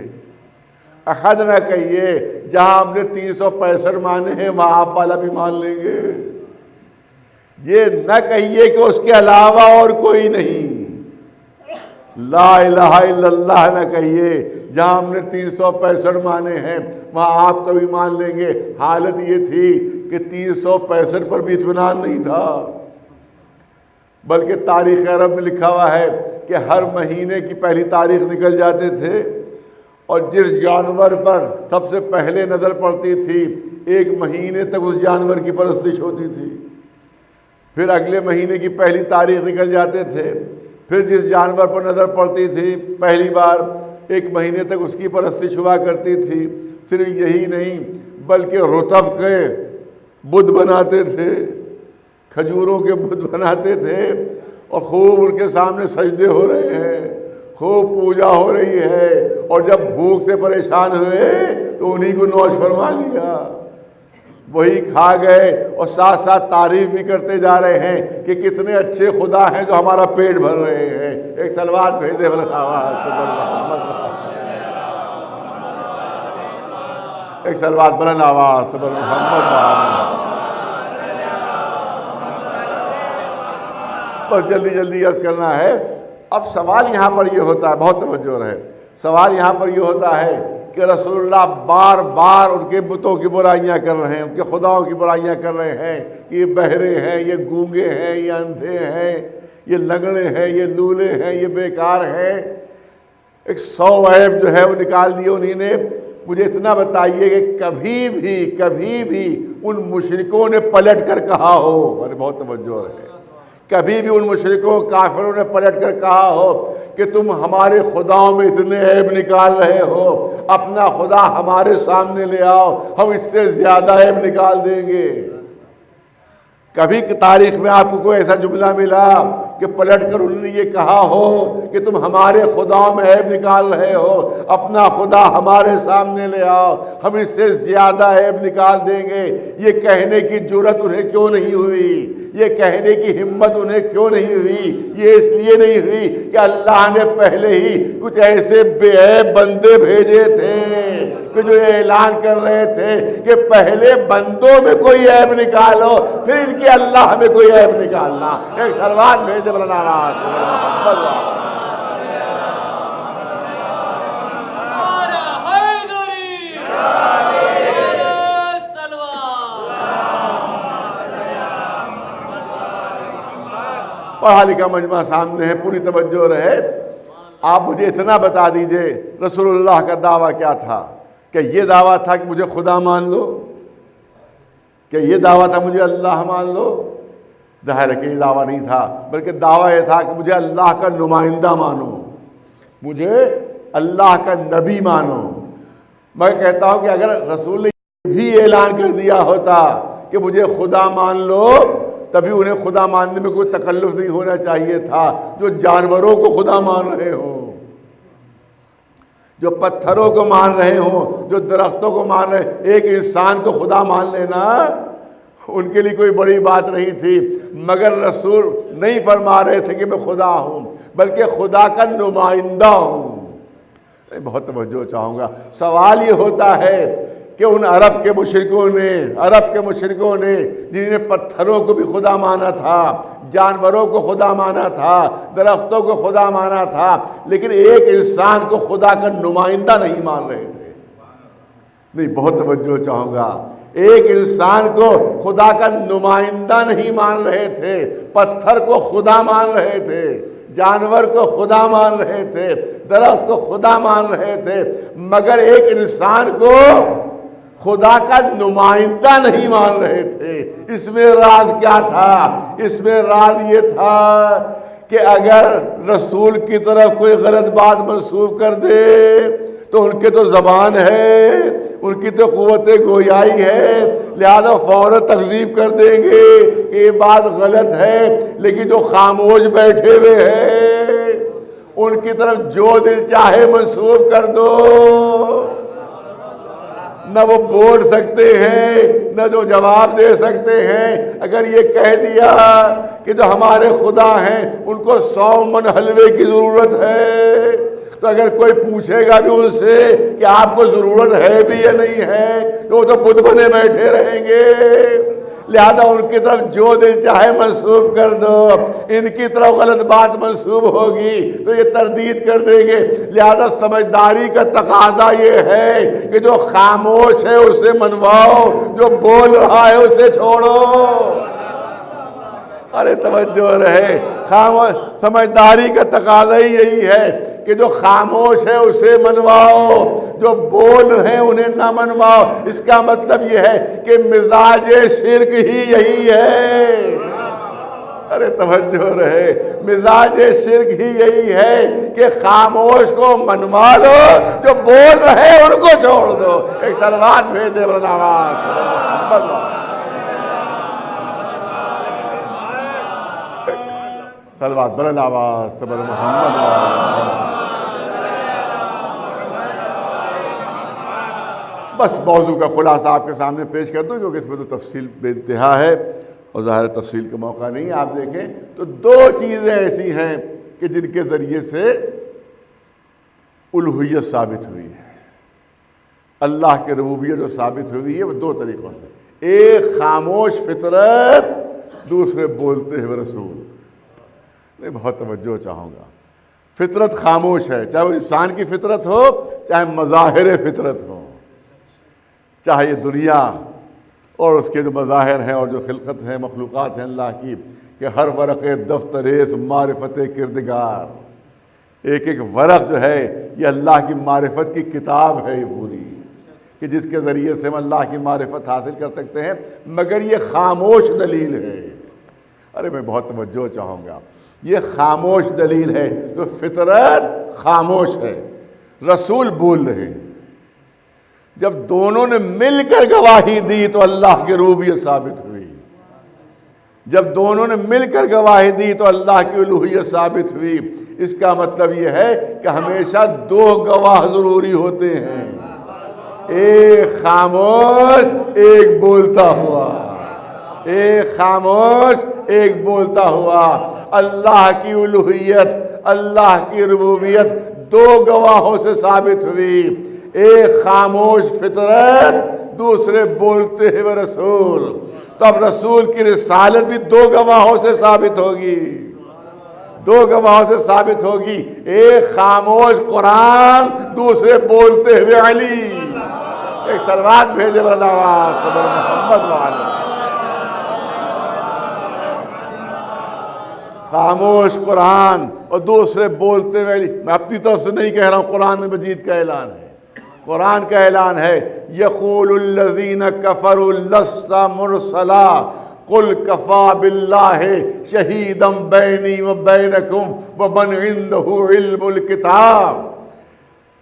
احد نہ کہیے، جہاں ہم نے 365 مانے ہیں وہاں آپ والا بھی مان لیں گے۔ یہ نہ کہیے کہ اس کے علاوہ اور کوئی نہیں، لا الہ الا اللہ نہ کہیے، جہاں ہم نے 365 مانے ہیں وہاں آپ کا بھی مان لیں گے۔ حالت یہ تھی کہ 365 پر بھی اطمینان نہیں تھا، بلکہ تاریخ عرب میں لکھا ہوا ہے کہ ہر مہینے کی پہلی تاریخ نکل جاتے تھے اور جس جانور پر سب سے پہلے نظر پڑتی تھی 1 مہینے تک اس جانور کی پرستش ہوتی تھی، پھر اگلے مہینے کی پہلی تاریخ نکل جاتے تھے، پھر جس جانور پر نظر پڑتی تھی پہلی بار 1 مہینے تک اس کی پرستش ہوا کرتی تھی۔ صرف یہی نہیں بلکہ رطب کے بت بناتے تھے، کھجوروں کے بت بناتے تھے اور خوب ان کے سامنے سجدے ہو رہے ہیں، خوب پوجا ہو رہی ہے، اور جب بھوک سے پریشان ہوئے تو انہی کو نوش فرما لیا۔ وہی کھا گئے اور ساتھ ساتھ تعریف بھی کرتے جا رہے ہیں کہ کتنے اچھے خدا ہیں جو ہمارا پیٹ بھر رہے ہیں. ایک سلوات بھیجے بلند آواز سے محمد. ایک سلوات بلند آواز سے محمد. بس جلدی جلدی عرض کرنا ہے. اب سوال یہاں پر یہ ہوتا ہے، بہت توجہ رہے، سوال یہاں پر یہ ہوتا ہے کہ رسول اللہ بار بار ان کے بتوں کی برائیاں کر رہے ہیں، ان کے خداؤں کی برائیاں کر رہے ہیں کہ یہ بہرے ہیں، یہ گونگے ہیں، یہ اندھے ہیں، یہ لنگڑے ہیں، یہ لولے ہیں، یہ بیکار ہیں. ایک 100 عیب جو ہے وہ نکال دیے انہی نے. مجھے اتنا بتائیے کہ کبھی بھی ان مشرکوں نے پلٹ کر کہا ہو، ارے بہت توجہ رہے، کبھی بھی ان مشرکوں کافروں نے پلٹ کر کہا ہو کہ تم ہمارے خداؤں میں اتنے عیب نکال رہے ہو، اپنا خدا ہمارے سامنے لے آؤ، ہم اس سے زیادہ عیب نکال دیں گے؟ کبھی تاریخ میں آپ کو کوئی ایسا جملہ ملا کہ پلٹ کر انہوں نے یہ کہا ہو کہ تم ہمارے خداؤں میں عیب نکال رہے ہو، اپنا خدا ہمارے سامنے لے آؤ، ہم اس سے زیادہ عیب نکال دیں گے؟ یہ کہنے کی جرأت انہیں کیوں نہیں ہوئی؟ یہ کہنے کی ہمت انہیں کیوں نہیں ہوئی؟ یہ اس لیے نہیں ہوئی کہ اللہ نے پہلے ہی کچھ ایسے بے عیب بندے بھیجے تھے کہ جو یہ اعلان کر رہے تھے کہ پہلے بندوں میں کوئی عیب نکالو، پھر ان کے اللہ میں کوئی عیب نکالنا. ایک سلوات بھیجے بلند آواز سے محمد. پڑھا لکھا مجمع سامنے ہے، پوری توجہ رہے. آپ مجھے اتنا بتا دیجئے رسول اللہ کا دعویٰ کیا تھا؟ کہ یہ دعویٰ تھا کہ مجھے خدا مان لو؟ کہ یہ دعویٰ تھا مجھے اللہ مان لو؟ ظاہر ہے کہ یہ دعویٰ نہیں تھا، بلکہ دعویٰ یہ تھا کہ مجھے اللہ کا نمائندہ مانو، مجھے اللہ کا نبی مانو. میں کہتا ہوں کہ اگر رسول نے بھی اعلان کر دیا ہوتا کہ مجھے خدا مان لو، تبھی انہیں خدا ماننے میں کوئی تکلف نہیں ہونا چاہیے تھا. جو جانوروں کو خدا مان رہے ہوں، جو پتھروں کو مان رہے ہوں، جو درختوں کو مان رہے ہیں، ایک انسان کو خدا مان لینا ان کے لیے کوئی بڑی بات نہیں تھی. مگر رسول نہیں فرما رہے تھے کہ میں خدا ہوں، بلکہ خدا کا نمائندہ ہوں. بہت توجہ چاہوں گا. سوال یہ ہوتا ہے کہ ان عرب کے مشرکوں نے جنہوں نے پتھروں کو بھی خدا مانا تھا، جانوروں کو خدا مانا تھا، درختوں کو خدا مانا تھا، لیکن ایک انسان کو خدا کا نمائندہ نہیں مان رہے تھے. نہیں، بہت توجہ چاہوں گا. ایک انسان کو خدا کا نمائندہ نہیں مان رہے تھے، پتھر کو خدا مان رہے تھے، جانور کو خدا مان رہے تھے، درخت کو خدا مان رہے تھے، مگر ایک انسان کو خدا کا نمائندہ نہیں مان رہے تھے. اس میں راز کیا تھا؟ اس میں راز یہ تھا کہ اگر رسول کی طرف کوئی غلط بات منسوب کر دے تو ان کے تو زبان ہے، ان کی تو قوت گویائی ہے، لہذا فوراً تکذیب کر دیں گے کہ یہ بات غلط ہے. لیکن جو خاموش بیٹھے ہوئے ہیں ان کی طرف جو دل چاہے منسوب کر دو، نہ وہ بول سکتے ہیں نہ جو جواب دے سکتے ہیں. اگر یہ کہہ دیا کہ جو ہمارے خدا ہیں ان کو 100 من حلوے کی ضرورت ہے، تو اگر کوئی پوچھے گا بھی ان سے کہ آپ کو ضرورت ہے بھی یا نہیں ہے، تو وہ تو بت بنے بیٹھے رہیں گے. لہذا ان کی طرف جو دل چاہے منسوب کر دو. ان کی طرف غلط بات منسوب ہوگی تو یہ تردید کر دیں گے. لہذا سمجھداری کا تقاضا یہ ہے کہ جو خاموش ہے اسے منواؤ، جو بول رہا ہے اسے چھوڑو. ارے توجہ رہے. سمجھداری کا تقاضا ہی یہی ہے کہ جو خاموش ہے اسے منواؤ، جو بول رہے ہیں انہیں نہ منواؤ. اس کا مطلب یہ ہے کہ مزاج شرک ہی یہی ہے. ارے توجہ رہے. مزاج شرک ہی یہی ہے کہ خاموش کو منوا لو، جو بول رہے ہیں ان کو چھوڑ دو. ایک سلوات بھیج دے محمد. سلوات بلند آواز سے محمد. بس موضوع کا خلاصہ آپ کے سامنے پیش کر دوں کیونکہ اس میں تو تفصیل بے انتہا ہے اور ظاہر تفصیل کا موقع نہیں ہے. آپ دیکھیں تو دو چیزیں ایسی ہیں کہ جن کے ذریعے سے الوہیت ثابت ہوئی ہے, اللہ کی ربوبیت جو ثابت ہوئی ہے وہ دو طریقوں سے. ایک خاموش فطرت, دوسرے بولتے ہوئے رسول. میں بہت توجہ چاہوں گا. فطرت خاموش ہے, چاہے وہ انسان کی فطرت ہو, چاہے مظاہر فطرت ہو, چاہے یہ دنیا اور اس کے جو مظاہر ہیں اور جو خلقت ہیں, مخلوقات ہیں اللہ کی, کہ ہر ورق دفتریس معرفت کردگار, ایک ایک ورق جو ہے یہ اللہ کی معرفت کی کتاب ہے یہ پوری, کہ جس کے ذریعے سے ہم اللہ کی معرفت حاصل کر سکتے ہیں, مگر یہ خاموش دلیل ہے. ارے میں بہت توجہ چاہوں گا, یہ خاموش دلیل ہے. تو فطرت خاموش ہے, رسول بول رہے ہیں. جب دونوں نے مل کر گواہی دی تو اللہ کی ربوبیت ثابت ہوئی. جب دونوں نے مل کر گواہی دی تو اللہ کی الوہیت ثابت ہوئی. اس کا مطلب یہ ہے کہ ہمیشہ دو گواہ ضروری ہوتے ہیں, ایک خاموش ایک بولتا ہوا, ایک خاموش ایک بولتا ہوا. اللہ کی الوہیت, اللہ کی ربوبیت دو گواہوں سے ثابت ہوئی, ایک خاموش فطرت, دوسرے بولتے ہوئے رسول. تو اب رسول کی رسالت بھی دو گواہوں سے ثابت ہوگی, دو گواہوں سے ثابت ہوگی. ایک خاموش قرآن, دوسرے بولتے ہوئے علی. ایک سلوات بھیجے نواز صبر محمد والے. خاموش قرآن اور دوسرے بولتے ہوئے علی. میں اپنی طرف سے نہیں کہہ رہا ہوں, قرآن مجید کا اعلان ہے, قرآن کا اعلان ہے. یقول الذین کفروا لست مرسلا قل کفا باللہ شہیدا بینی وبینکم ومن عنده علم الکتاب.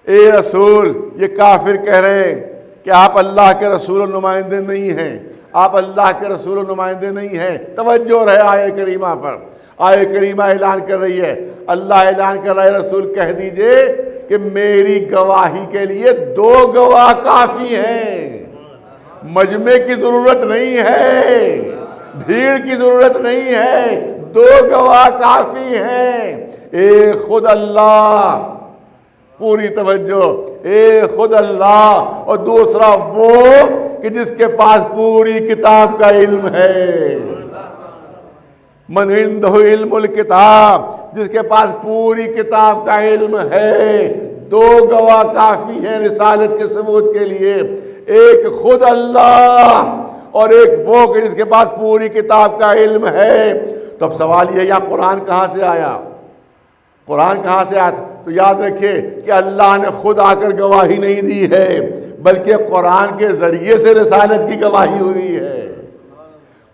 اے رسول, یہ کافر کہہ رہے ہیں کہ آپ اللہ کے رسول و نمائندے نہیں ہیں, آپ اللہ کے رسول و نمائندے نہیں ہیں. توجہ رہے آیہ کریمہ پر. آیہ کریمہ اعلان کر رہی ہے, اللہ اعلان کر رہا ہے, رسول کہہ دیجئے کہ میری گواہی کے لیے دو گواہ کافی ہیں. مجمع کی ضرورت نہیں ہے, بھیڑ کی ضرورت نہیں ہے, دو گواہ کافی ہیں. ایک خود اللہ, پوری توجہ, ایک خود اللہ, اور دوسرا وہ کہ جس کے پاس پوری کتاب کا علم ہے. من عنده علم الکتاب, جس کے پاس پوری کتاب کا علم ہے. دو گواہ کافی ہیں رسالت کے ثبوت کے لیے, ایک خود اللہ اور ایک وہ کہ جس کے پاس پوری کتاب کا علم ہے. تو اب سوال یہ, یہاں قرآن کہاں سے آیا؟ قرآن کہاں سے آیا؟ تو یاد رکھیں کہ اللہ نے خود آ کر گواہی نہیں دی ہے, بلکہ قرآن کے ذریعے سے رسالت کی گواہی ہوئی ہے.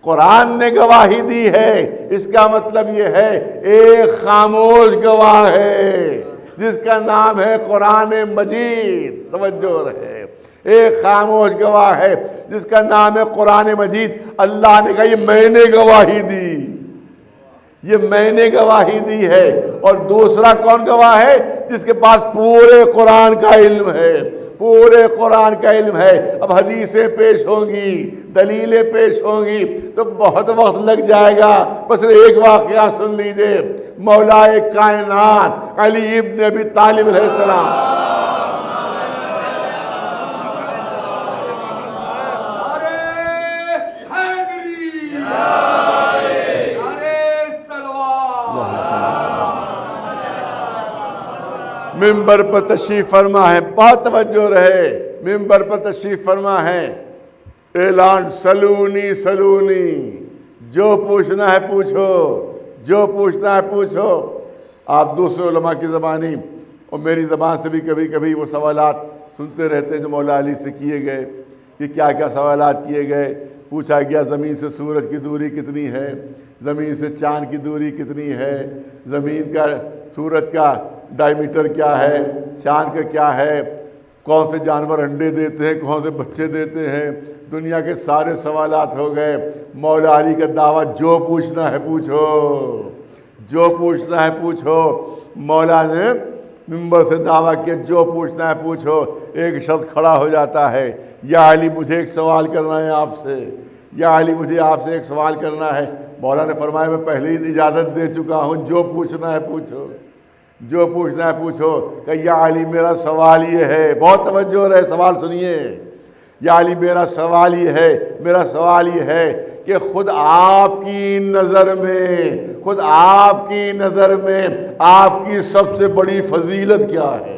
قرآن نے گواہی دی ہے. اس کا مطلب یہ ہے ایک خاموش گواہ ہے جس کا نام ہے قرآن مجید. توجہ رہے, ایک خاموش گواہ ہے جس کا نام ہے قرآن مجید. اللہ نے کہا یہ میں نے گواہی دی, یہ میں نے گواہی دی ہے. اور دوسرا کون گواہ ہے؟ جس کے پاس پورے قرآن کا علم ہے, پورے قرآن کا علم ہے. اب حدیثیں پیش ہوں گی, دلیلیں پیش ہوں گی تو بہت وقت لگ جائے گا. بس ایک واقعہ سن لیجئے. مولا کائنات علی ابن ابی طالب علیہ السلام, ممبر پر تشریف فرما ہے. بہت توجہ رہے, ممبر پر تشریف فرما ہے. اعلان سلونی سلونی, جو پوچھنا ہے پوچھو, جو پوچھنا ہے پوچھو. آپ دوسرے علماء کی زبانی اور میری زبان سے بھی کبھی کبھی وہ سوالات سنتے رہتے ہیں جو مولا علی سے کیے گئے. کہ کیا کیا سوالات کیے گئے. پوچھا گیا زمین سے سورج کی دوری کتنی ہے, زمین سے چاند کی دوری کتنی ہے, زمین کا سورج کا ڈائیمیٹر کیا ہے, چاند کا کیا ہے, کون سے جانور انڈے دیتے ہیں, کون سے بچے دیتے ہیں. دنیا کے سارے سوالات ہو گئے. مولا علی کا دعویٰ جو پوچھنا ہے پوچھو, جو پوچھنا ہے پوچھو. مولا نے منبر سے دعویٰ کیا جو پوچھنا ہے پوچھو. ایک شخص کھڑا ہو جاتا ہے, یا علی مجھے ایک سوال کرنا ہے آپ سے, یا علی مجھے آپ سے ایک سوال کرنا ہے. مولا نے فرمایا میں پہلے ہی اجازت دے چکا ہوں, جو پوچھنا ہے پوچھو, جو پوچھنا ہے پوچھو. کہ یا علی میرا سوال یہ ہے, بہت توجہ رہے, سوال سنیے. یا علی میرا سوال یہ ہے, میرا سوال یہ ہے کہ خود آپ کی نظر میں, خود آپ کی نظر میں آپ کی سب سے بڑی فضیلت کیا ہے؟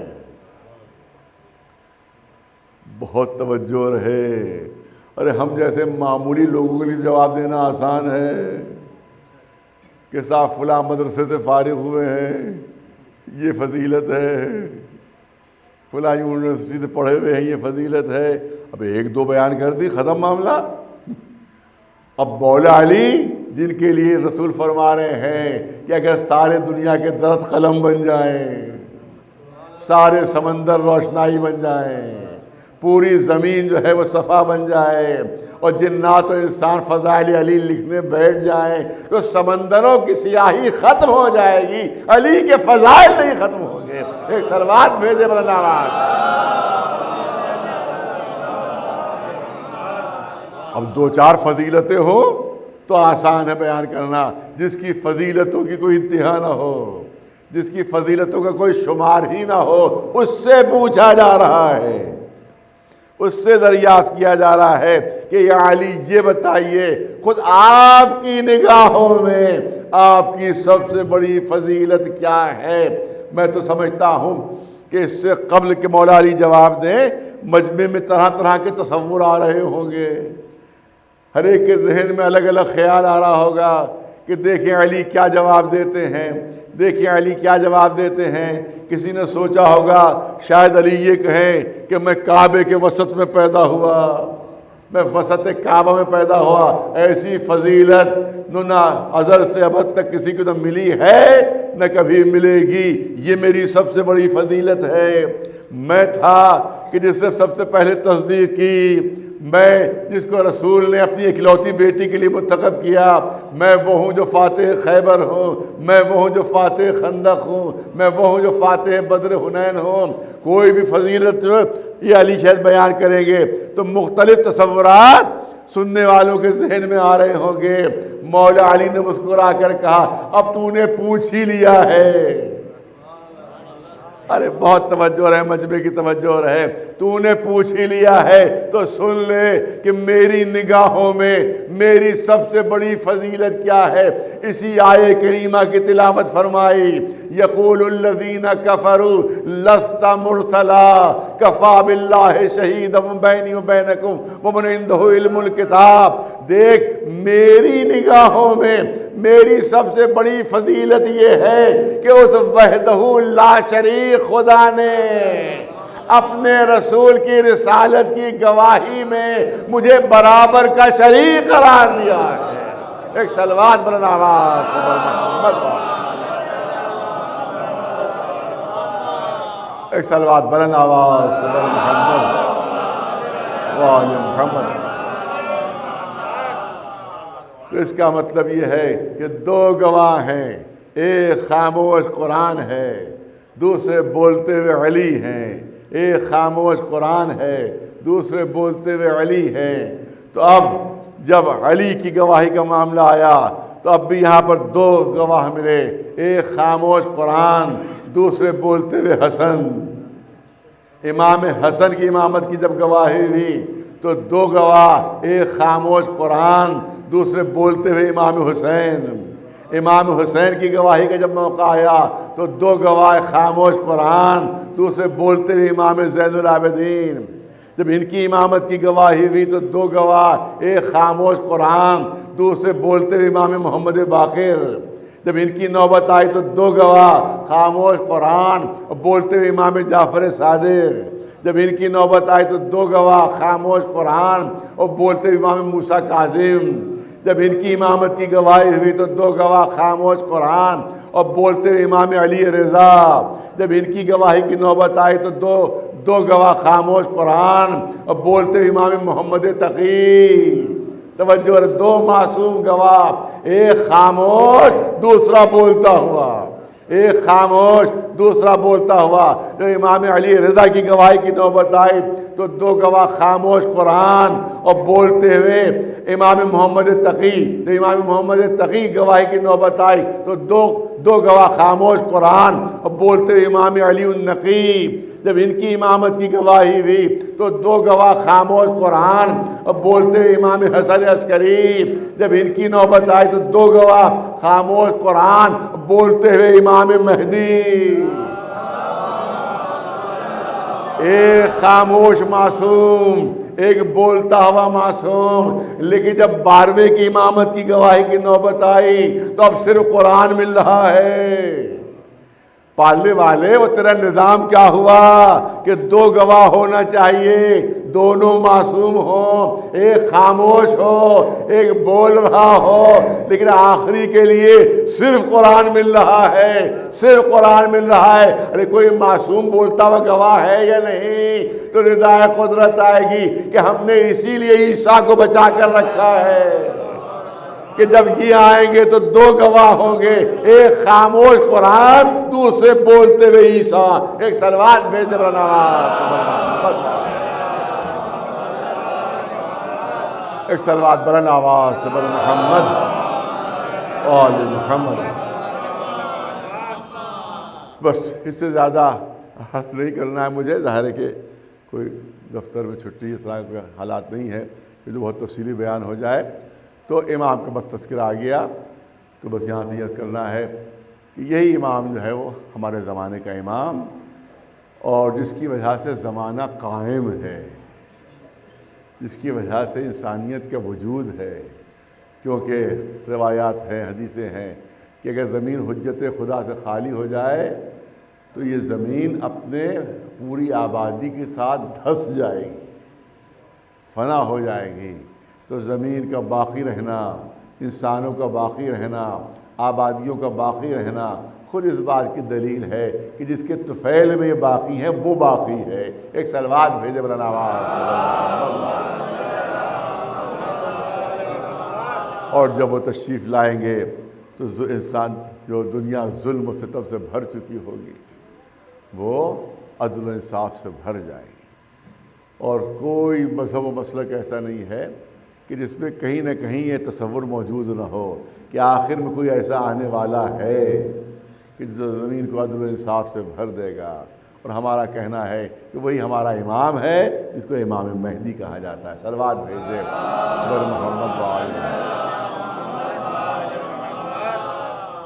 بہت توجہ رہے. ارے ہم جیسے معمولی لوگوں کے لیے جواب دینا آسان ہے کہ صاحب فلاں مدرسے سے فارغ ہوئے ہیں, یہ فضیلت ہے, فلاں یونیورسٹی سے پڑھے ہوئے ہیں, یہ فضیلت ہے. اب ایک دو بیان کر دی, ختم معاملہ. اب مولا علی جن کے لیے رسول فرما رہے ہیں کہ اگر سارے دنیا کے درخت قلم بن جائیں, سارے سمندر روشنائی بن جائیں, پوری زمین جو ہے وہ صفا بن جائے, اور جنات و انسان فضائل علی لکھنے بیٹھ جائیں تو سمندروں کی سیاہی ختم ہو جائے گی, علی کے فضائل نہیں ختم ہوں گے. ایک سلوات بھیجے مولانا آواز. اب دو چار فضیلتیں ہو تو آسان ہے بیان کرنا. جس کی فضیلتوں کی کوئی انتہا نہ ہو, جس کی فضیلتوں کا کوئی شمار ہی نہ ہو, اس سے پوچھا جا رہا ہے, اس سے دریافت کیا جا رہا ہے کہ یا علی یہ بتائیے خود آپ کی نگاہوں میں آپ کی سب سے بڑی فضیلت کیا ہے؟ میں تو سمجھتا ہوں کہ اس سے قبل کہ مولا علی جواب دیں مجمع میں طرح طرح کے تصور آ رہے ہوں گے, ہر ایک کے ذہن میں الگ الگ خیال آ رہا ہوگا کہ دیکھیں علی کیا جواب دیتے ہیں, دیکھیں علی کیا جواب دیتے ہیں. کسی نے سوچا ہوگا شاید علی یہ کہیں کہ میں کعبے کے وسط میں پیدا ہوا, میں وسط کعبہ میں پیدا ہوا, ایسی فضیلت نہ ازل سے ابد تک کسی کو نہ ملی ہے نہ کبھی ملے گی, یہ میری سب سے بڑی فضیلت ہے. میں تھا کہ جس نے سب سے پہلے تصدیق کی, میں جس کو رسول نے اپنی اکلوتی بیٹی کے لیے منتخب کیا, میں وہ ہوں جو فاتح خیبر ہوں, میں وہ ہوں جو فاتح خندق ہوں, میں وہ ہوں جو فاتح بدر حنین ہوں. کوئی بھی فضیلت جو یہ علی شاید بیان کریں گے تو مختلف تصورات سننے والوں کے ذہن میں آ رہے ہوں گے. مولا علی نے مسکرا کر کہا اب تو نے پوچھ ہی لیا ہے. ارے بہت توجہ رہے, مجمع کی توجہ رہے, تو نے پوچھ ہی لیا ہے تو سن لے کہ میری نگاہوں میں میری سب سے بڑی فضیلت کیا ہے. اسی آیے کریمہ کی تلاوت فرمائی, یقول الذین کفروا لست مرسلا کفی باللہ شہیدا بینی و بینکم ومن عندہ علم الکتاب. دیکھ میری نگاہوں میں میری سب سے بڑی فضیلت یہ ہے کہ اس وحدہ لا شریک خدا نے اپنے رسول کی رسالت کی گواہی میں مجھے برابر کا شریک قرار دیا ہے. ایک صلوات بلند آواز سے بر محمد, ایک صلوات بلند آواز سے بر محمد وآل محمد. تو اس کا مطلب یہ ہے کہ دو گواہ ہیں, ایک خاموش قرآن ہے, دوسرے بولتے ہوئے علی ہیں. ایک خاموش قرآن ہے, دوسرے بولتے ہوئے علی ہیں. تو اب جب علی کی گواہی کا معاملہ آیا تو اب بھی یہاں پر دو گواہ ملے, ایک خاموش قرآن, دوسرے بولتے ہوئے حسن. امام حسن کی امامت کی جب گواہی ہوئی تو دو گواہ, ایک خاموش قرآن, دوسرے بولتے ہوئے امام حسین. امام حسین کی گواہی کا جب موقع آیا تو دو گواہ, خاموش قرآن, دوسرے بولتے ہوئے امام زین العابدین. جب ان کی امامت کی گواہی ہوئی تو دو گواہ, ایک خاموش قرآن, دوسرے بولتے ہوئے امام محمد باقر. جب ان کی نوبت آئی تو دو گواہ, خاموش قرآن, بولتے ہوئے امام جعفر صادق. جب ان کی نوبت آئی تو دو گواہ, خاموش قرآن اور بولتے ہوئے امام موسیٰ کاظم. جب ان کی امامت کی گواہی ہوئی تو دو گواہ, خاموش قرآن اور بولتے ہوئے امام علی رضا. جب ان کی گواہی کی نوبت آئی تو دو گواہ, خاموش قرآن اور بولتے ہوئے امام محمد تقی. توجہ, دو معصوم گواہ, ایک خاموش دوسرا بولتا ہوا, ایک خاموش، دوسرا بولتا ہوا۔ جو امام علی رضا کی گواہی کی نوبت آئی تو دو گواہ خاموش قرآن اور بولتے ہوئے امام محمد تقی۔ جو امام محمد تقی گواہی کی نوبت آئی تو دو گواہ خاموش قرآن اور بولتے ہوئے امام علی النقی۔ جب ان کی امامت کی گواہی ہوئی تو دو گواہ خاموش قرآن اور بولتے ہوئے امام حسن عسکری۔ جب ان کی نوبت آئی تو دو گواہ خاموش قرآن بولتے ہوئے امام مہدی۔ ایک خاموش معصوم، ایک بولتا ہوا معصوم۔ لیکن جب 12ویں کی امامت کی گواہی کی نوبت آئی تو اب صرف قرآن مل رہا ہے۔ پالنے والے وہ تیرا نظام کیا ہوا کہ دو گواہ ہونا چاہیے، دونوں معصوم ہوں، ایک خاموش ہو ایک بول رہا ہو، لیکن آخری کے لیے صرف قرآن مل رہا ہے، صرف قرآن مل رہا ہے۔ ارے کوئی معصوم بولتا ہوا گواہ ہے یا نہیں؟ تو ردائے قدرت آئے گی کہ ہم نے اسی لیے عیسیٰ کو بچا کر رکھا ہے کہ جب یہ آئیں گے تو دو گواہ ہوں گے، ایک خاموش قرآن، دوسرے بولتے ہوئے عیسیٰ۔ ایک صلوات بھیج دے ایک صلوات بلند آواز سے بر محمد آل محمد۔ بس اس سے زیادہ حرف نہیں کرنا ہے مجھے، ظاہر ہے کہ کوئی دفتر میں چھٹی اس طرح کے حالات نہیں ہے کہ جو بہت تفصیلی بیان ہو جائے۔ تو امام کا بس تذکرہ آ گیا، تو بس یہاں سے یہ کرنا ہے کہ یہی امام جو ہے وہ ہمارے زمانے کا امام، اور جس کی وجہ سے زمانہ قائم ہے، جس کی وجہ سے انسانیت کا وجود ہے۔ کیونکہ روایات ہیں، حدیثیں ہیں کہ اگر زمین حجت خدا سے خالی ہو جائے تو یہ زمین اپنے پوری آبادی کے ساتھ دھس جائے گی، فنا ہو جائے گی۔ تو زمین کا باقی رہنا، انسانوں کا باقی رہنا، آبادیوں کا باقی رہنا خود اس بات کی دلیل ہے کہ جس کے طفیل میں یہ باقی ہے وہ باقی ہے۔ ایک صلوات بھیجے بلند آواز۔ اور جب وہ تشریف لائیں گے تو انسان جو دنیا ظلم و ستم سے بھر چکی ہوگی وہ عدل و انصاف سے بھر جائے گی، اور کوئی مذہب و مسلک ایسا نہیں ہے کہ جس میں کہیں نہ کہیں یہ تصور موجود نہ ہو کہ آخر میں کوئی ایسا آنے والا ہے کہ جو زمین کو عدل و انصاف سے بھر دے گا۔ اور ہمارا کہنا ہے کہ وہی ہمارا امام ہے جس کو امام مہدی کہا جاتا ہے۔ صلوات بھیج دے بر محمد وآلہ۔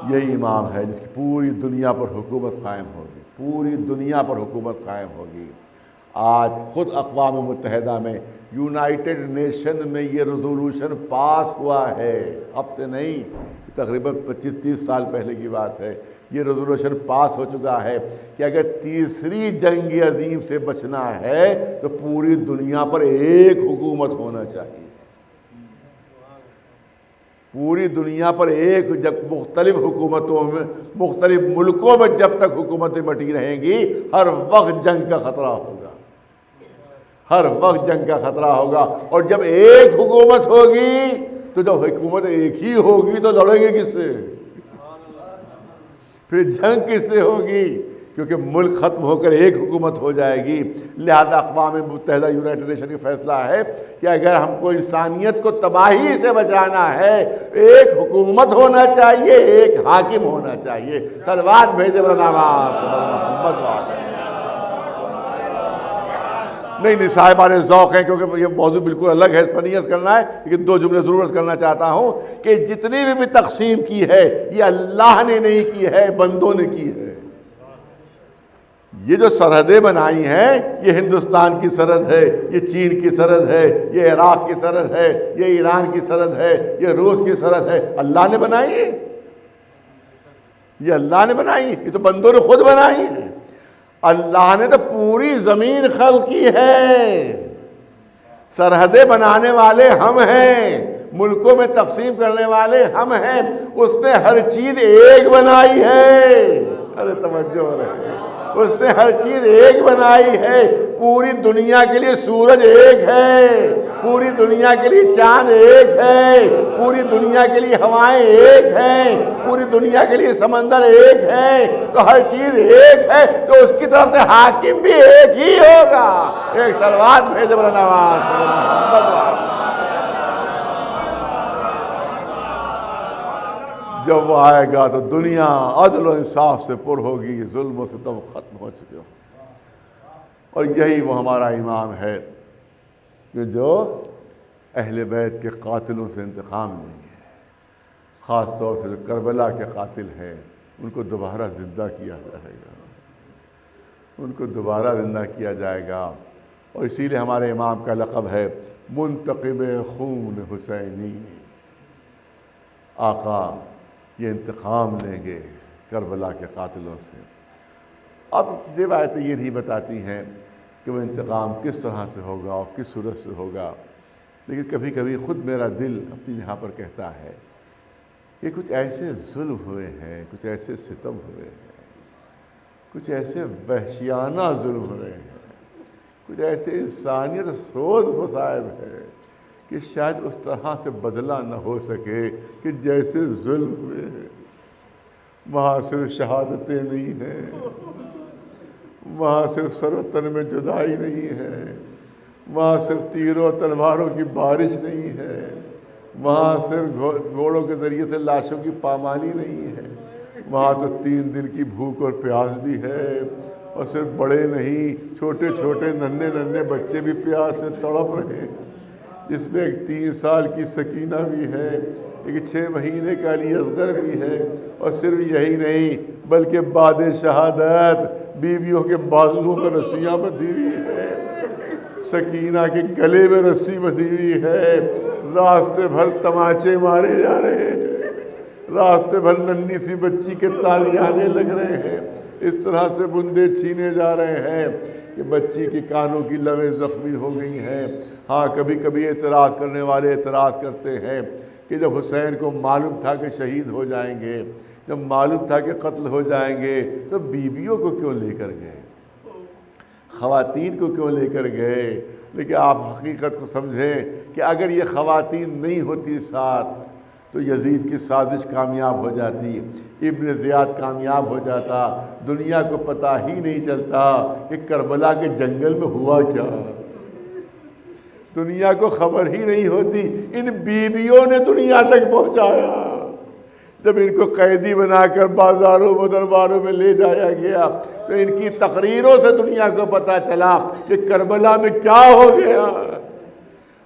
یہی امام ہے جس کی پوری دنیا پر حکومت قائم ہوگی، پوری دنیا پر حکومت قائم ہوگی۔ آج خود اقوام متحدہ میں، یونائٹڈ نیشن میں یہ ریزولوشن پاس ہوا ہے، اب سے نہیں، تقریباً 25-30 سال پہلے کی بات ہے۔ یہ ریزولوشن پاس ہو چکا ہے کہ اگر تیسری جنگ عظیم سے بچنا ہے تو پوری دنیا پر ایک حکومت ہونا چاہیے، پوری دنیا پر ایک، جب مختلف حکومتوں میں، مختلف ملکوں میں جب تک حکومتیں بٹی رہیں گی ہر وقت جنگ کا خطرہ ہوگا، ہر وقت جنگ کا خطرہ ہوگا۔ اور جب ایک حکومت ہوگی تو جب حکومت ایک ہی ہوگی تو لڑیں گے کس سے؟ پھر جنگ کس سے ہوگی؟ کیونکہ ملک ختم ہو کر ایک حکومت ہو جائے گی۔ لہذا اقوام متحدہ یونائٹڈ نیشن کا فیصلہ ہے کہ اگر ہم کو انسانیت کو تباہی سے بچانا ہے ایک حکومت ہونا چاہیے، ایک حاکم ہونا چاہیے۔ صلوات بھیجے محمد وآلہ۔ نہیں صاحبان ذوق ہیں، کیونکہ یہ موضوع بالکل الگ ہے، اس پر نہیں عرض کرنا ہے، لیکن دو جملے ضرور عرض کرنا چاہتا ہوں کہ جتنی بھی تقسیم کی ہے یہ اللہ نے نہیں کی ہے، بندوں نے کی ہے۔ یہ جو سرحدیں بنائی ہیں یہ ہندوستان کی سرحد ہے، یہ چین کی سرحد ہے، یہ عراق کی سرحد ہے، یہ ایران کی سرحد ہے، یہ روس کی سرحد ہے۔ اللہ نے بنائی ہے، یہ اللہ نے بنائی، یہ تو بندوں نے خود بنائی ہے۔ اللہ نے تو پوری زمین خلق کی ہے، سرحدیں بنانے والے ہم ہیں، ملکوں میں تقسیم کرنے والے ہم ہیں، اس نے ہر چیز ایک بنائی ہے۔ ارے توجہ رہے، اس نے ہر چیز ایک بنائی ہے۔ پوری دنیا کے لیے سورج ایک ہے، پوری دنیا کے لیے چاند ایک ہے، پوری دنیا کے لیے ہوائیں ایک ہیں، پوری دنیا کے لیے سمندر ایک ہے، تو ہر چیز ایک ہے، تو اس کی طرف سے حاکم بھی ایک ہی ہوگا۔ ایک صلوات بھیجے بڑا نواز جب وہ آئے گا تو دنیا عدل و انصاف سے پر ہوگی، ظلم و ستم ختم ہو چکے ہو۔ اور یہی وہ ہمارا امام ہے کہ جو اہل بیت کے قاتلوں سے انتقام لیں گے، خاص طور سے جو کربلا کے قاتل ہیں ان کو دوبارہ زندہ کیا جائے گا، ان کو دوبارہ زندہ کیا جائے گا۔ اور اسی لیے ہمارے امام کا لقب ہے منتقم خون حسینی۔ آقا یہ انتقام لیں گے کربلا کے قاتلوں سے۔ اب روایتیں یہ نہیں بتاتی ہیں کہ وہ انتقام کس طرح سے ہوگا اور کس صورت سے ہوگا، لیکن کبھی کبھی خود میرا دل اپنی یہاں پر کہتا ہے کہ کچھ ایسے ظلم ہوئے ہیں، کچھ ایسے ستم ہوئے ہیں، کچھ ایسے وحشیانہ ظلم ہوئے ہیں، کچھ ایسے انسانیت سوز مصائب ہیں کہ شاید اس طرح سے بدلہ نہ ہو سکے کہ جیسے ظلم ہوئے ہیں۔ وہاں صرف شہادتیں نہیں ہیں، وہاں صرف سر و تن میں جدائی نہیں ہے، وہاں صرف تیروں تلواروں کی بارش نہیں ہے، وہاں صرف گھوڑوں کے ذریعے سے لاشوں کی پامالی نہیں ہے، وہاں تو 3 دن کی بھوک اور پیاس بھی ہے، اور صرف بڑے نہیں، چھوٹے چھوٹے ننھے ننھے بچے بھی پیاس سے تڑپ رہے ہیں، جس میں ایک 3 سال کی سکینہ بھی ہے، ایک 6 مہینے کا علی اصغر بھی ہے، اور صرف یہی نہیں بلکہ بعد شہادت بیویوں کے بازوؤں میں رسیاں بندھی ہوئی ہے، سکینہ کے گلے میں رسی بندھی ہوئی ہے، راستے بھر تماچے مارے جا رہے ہیں، راستے بھر ننھی سی بچی کے تالیانے لگ رہے ہیں، اس طرح سے بندے چھینے جا رہے ہیں کہ بچی کے کانوں کی لویں زخمی ہو گئی ہیں۔ ہاں کبھی کبھی اعتراض کرنے والے اعتراض کرتے ہیں کہ جب حسین کو معلوم تھا کہ شہید ہو جائیں گے، جب معلوم تھا کہ قتل ہو جائیں گے، تو بیویوں کو کیوں لے کر گئے، خواتین کو کیوں لے کر گئے؟ لیکن آپ حقیقت کو سمجھیں کہ اگر یہ خواتین نہیں ہوتی ساتھ تو یزید کی سازش کامیاب ہو جاتی، ابن زیاد کامیاب ہو جاتا، دنیا کو پتہ ہی نہیں چلتا کہ کربلا کے جنگل میں ہوا کیا، دنیا کو خبر ہی نہیں ہوتی۔ ان بیویوں نے دنیا تک پہنچایا۔ جب ان کو قیدی بنا کر بازاروں و درباروں میں لے جایا گیا تو ان کی تقریروں سے دنیا کو پتہ چلا کہ کربلا میں کیا ہو گیا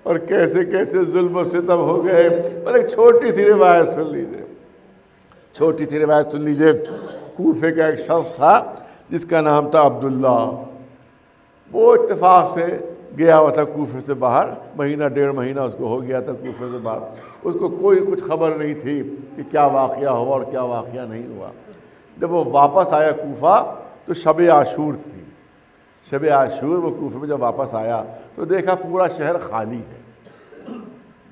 اور کیسے کیسے ظلم و ستم ہو گئے۔ پر ایک چھوٹی سی روایت سن لیجیے، چھوٹی سی روایت سن لیجیے۔ کوفے کا ایک شخص تھا جس کا نام تھا عبداللہ، وہ اتفاق سے گیا ہوا تھا کوفے سے باہر، مہینہ 1.5 مہینہ اس کو ہو گیا تھا کوفے سے باہر، اس کو کوئی کچھ خبر نہیں تھی کہ کیا واقعہ ہوا اور کیا واقعہ نہیں ہوا۔ جب وہ واپس آیا کوفہ تو شب عاشور تھی، شب عاشور وہ کوفے میں جب واپس آیا تو دیکھا پورا شہر خالی ہے،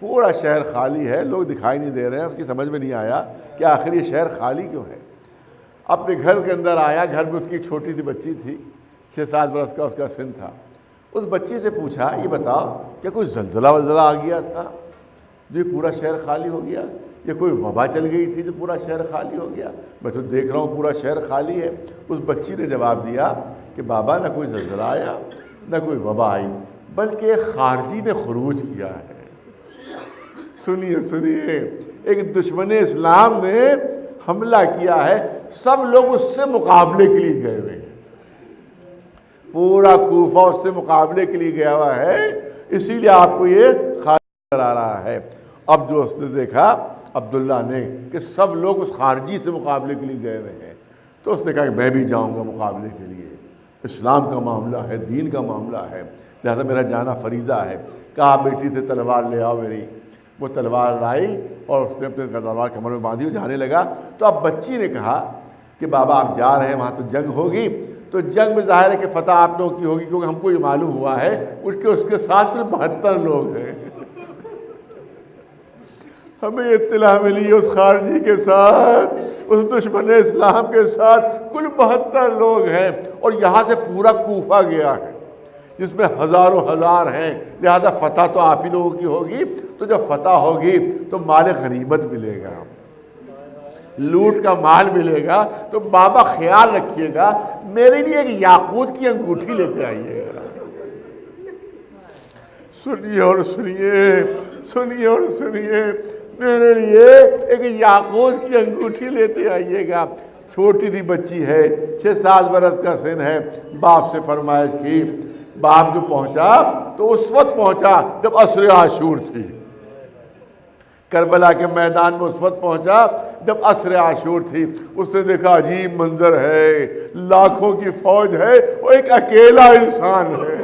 پورا شہر خالی ہے، لوگ دکھائی نہیں دے رہے ہیں۔ اس کی سمجھ میں نہیں آیا کہ آخر یہ شہر خالی کیوں ہے۔ اپنے گھر کے اندر آیا، گھر میں اس کی چھوٹی سی بچی تھی، 6-7 برس کا اس کا سن تھا۔ اس بچی سے پوچھا یہ بتاؤ کیا کوئی زلزلہ آ گیا تھا جو پورا شہر خالی ہو گیا، یا کوئی وبا چل گئی تھی جو پورا شہر خالی ہو گیا؟ میں تو دیکھ رہا ہوں پورا شہر خالی ہے۔ اس بچی نے جواب دیا کہ بابا نہ کوئی زلزلہ آیا نہ کوئی وبا آئی، بلکہ خارجی نے خروج کیا ہے۔ سنیے سنیے، ایک دشمن اسلام نے حملہ کیا ہے، سب لوگ اس سے مقابلے کے لیے گئے ہوئے ہیں، پورا کوفہ اس سے مقابلے کے لیے گیا ہوا ہے، اسی لیے آپ کو یہ خارجی نظر آ رہا ہے۔ اب جو اس نے دیکھا عبداللہ نے کہ سب لوگ اس خارجی سے مقابلے کے لیے گئے ہوئے ہیں، تو اس نے کہا کہ میں بھی جاؤں گا مقابلے کے لیے، اسلام کا معاملہ ہے، دین کا معاملہ ہے، لہذا میرا جانا فریضہ ہے۔ کہا بیٹی سے تلوار لے آؤ میری، وہ تلوار لائی اور اس نے اپنے تلوار کمر میں باندھی، جانے لگا۔ تو اب بچی نے کہا کہ بابا آپ جا رہے ہیں، وہاں تو جنگ ہوگی، تو جنگ میں ظاہر ہے کہ فتح آپ لوگوں کی ہوگی، کیونکہ ہم کو یہ معلوم ہوا ہے اس کے ساتھ کل 72 لوگ ہیں۔ ہمیں اطلاع ملی اس خارجی کے ساتھ، اس دشمن اسلام کے ساتھ کل 72 لوگ ہیں، اور یہاں سے پورا کوفہ گیا ہے، جس میں ہزاروں ہزار ہیں، لہذا فتح تو آپ ہی لوگوں کی ہوگی، تو جب فتح ہوگی تو مال غنیمت ملے گا، لوٹ کا مال ملے گا، تو بابا خیال رکھیے گا میرے لیے ایک یاقوت کی انگوٹھی لیتے آئیے گا۔ سنیے اور سنیے، سنیے اور سنیے، میرے لیے ایک یاقوت کی انگوٹھی لیتے آئیے گا۔ چھوٹی سی بچی ہے، 6-7 برس کا سن ہے، باپ سے فرمائش کی، باپ جو پہنچا تو اس وقت پہنچا جب عصر عاشور تھی، کربلا کے میدان میں اس وقت پہنچا جب عصر عاشور تھی۔ اس نے دیکھا عجیب منظر ہے، لاکھوں کی فوج ہے، وہ ایک اکیلا انسان ہے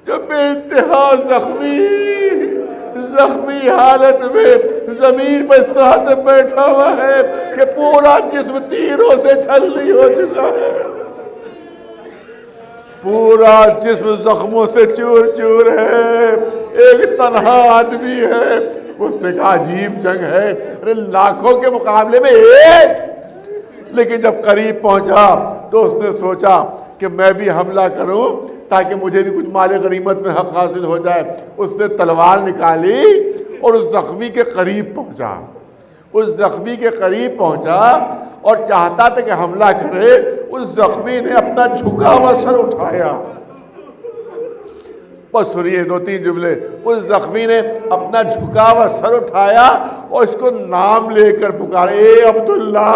جو بے انتہا زخمی حالت میں زمین پر اس طرح سے بیٹھا ہوا ہے کہ پورا جسم تیروں سے چھلنی ہو چکا ہے، پورا جسم زخموں سے چور چور ہے، ایک تنہا آدمی ہے۔ اس نے کہا عجیب جنگ ہے، ارے لاکھوں کے مقابلے میں ایک۔ لیکن جب قریب پہنچا تو اس نے سوچا کہ میں بھی حملہ کروں تاکہ مجھے بھی کچھ مال غنیمت میں حق حاصل ہو جائے۔ اس نے تلوار نکالی اور اس زخمی کے قریب پہنچا، اس زخمی کے قریب پہنچا اور چاہتا تھا کہ حملہ کرے۔ اس زخمی نے اپنا جھکا ہوا سر اٹھایا، بس سنیے 2-3 جملے۔ اس زخمی نے اپنا جھکا ہوا سر اٹھایا اور اس کو نام لے کر پکارا، اے عبداللہ،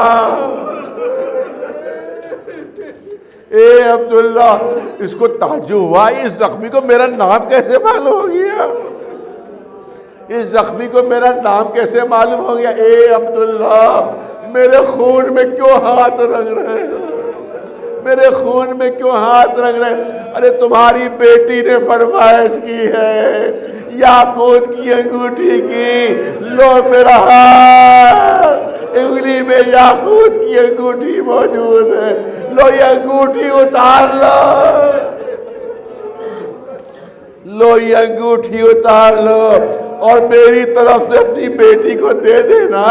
اے عبداللہ۔ اس کو تعجب ہوا، اس زخمی کو میرا نام کیسے معلوم ہو گیا، اس زخمی کو میرا نام کیسے معلوم ہو گیا؟ اے عبداللہ، میرے خون میں کیوں ہاتھ رنگ رہے ہو، میرے خون میں کیوں ہاتھ رنگ رہے؟ ارے تمہاری بیٹی نے فرمائش کی ہے یاقوت کی انگوٹھی کی، لو میرا ہاتھ، انگلی میں یاقوت کی انگوٹھی موجود ہے، لو یہ انگوٹھی اتار لو یہ انگوٹھی اتار لو اور میری طرف سے اپنی بیٹی کو دے دینا،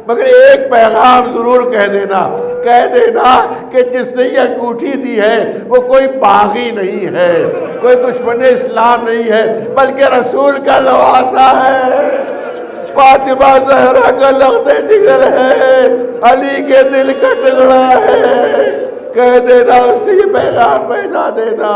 مگر ایک پیغام ضرور کہہ دینا کہ جس نے یہ انگوٹھی دی ہے وہ کوئی باغی نہیں ہے، کوئی دشمن اسلام نہیں ہے، بلکہ رسول کا لواسا ہے، فاطمہ زہرا کا لخت جگر ہے، علی کے دل کا ٹکڑا ہے۔ کہہ دینا، اس سے یہ پیغام بھیجا دینا۔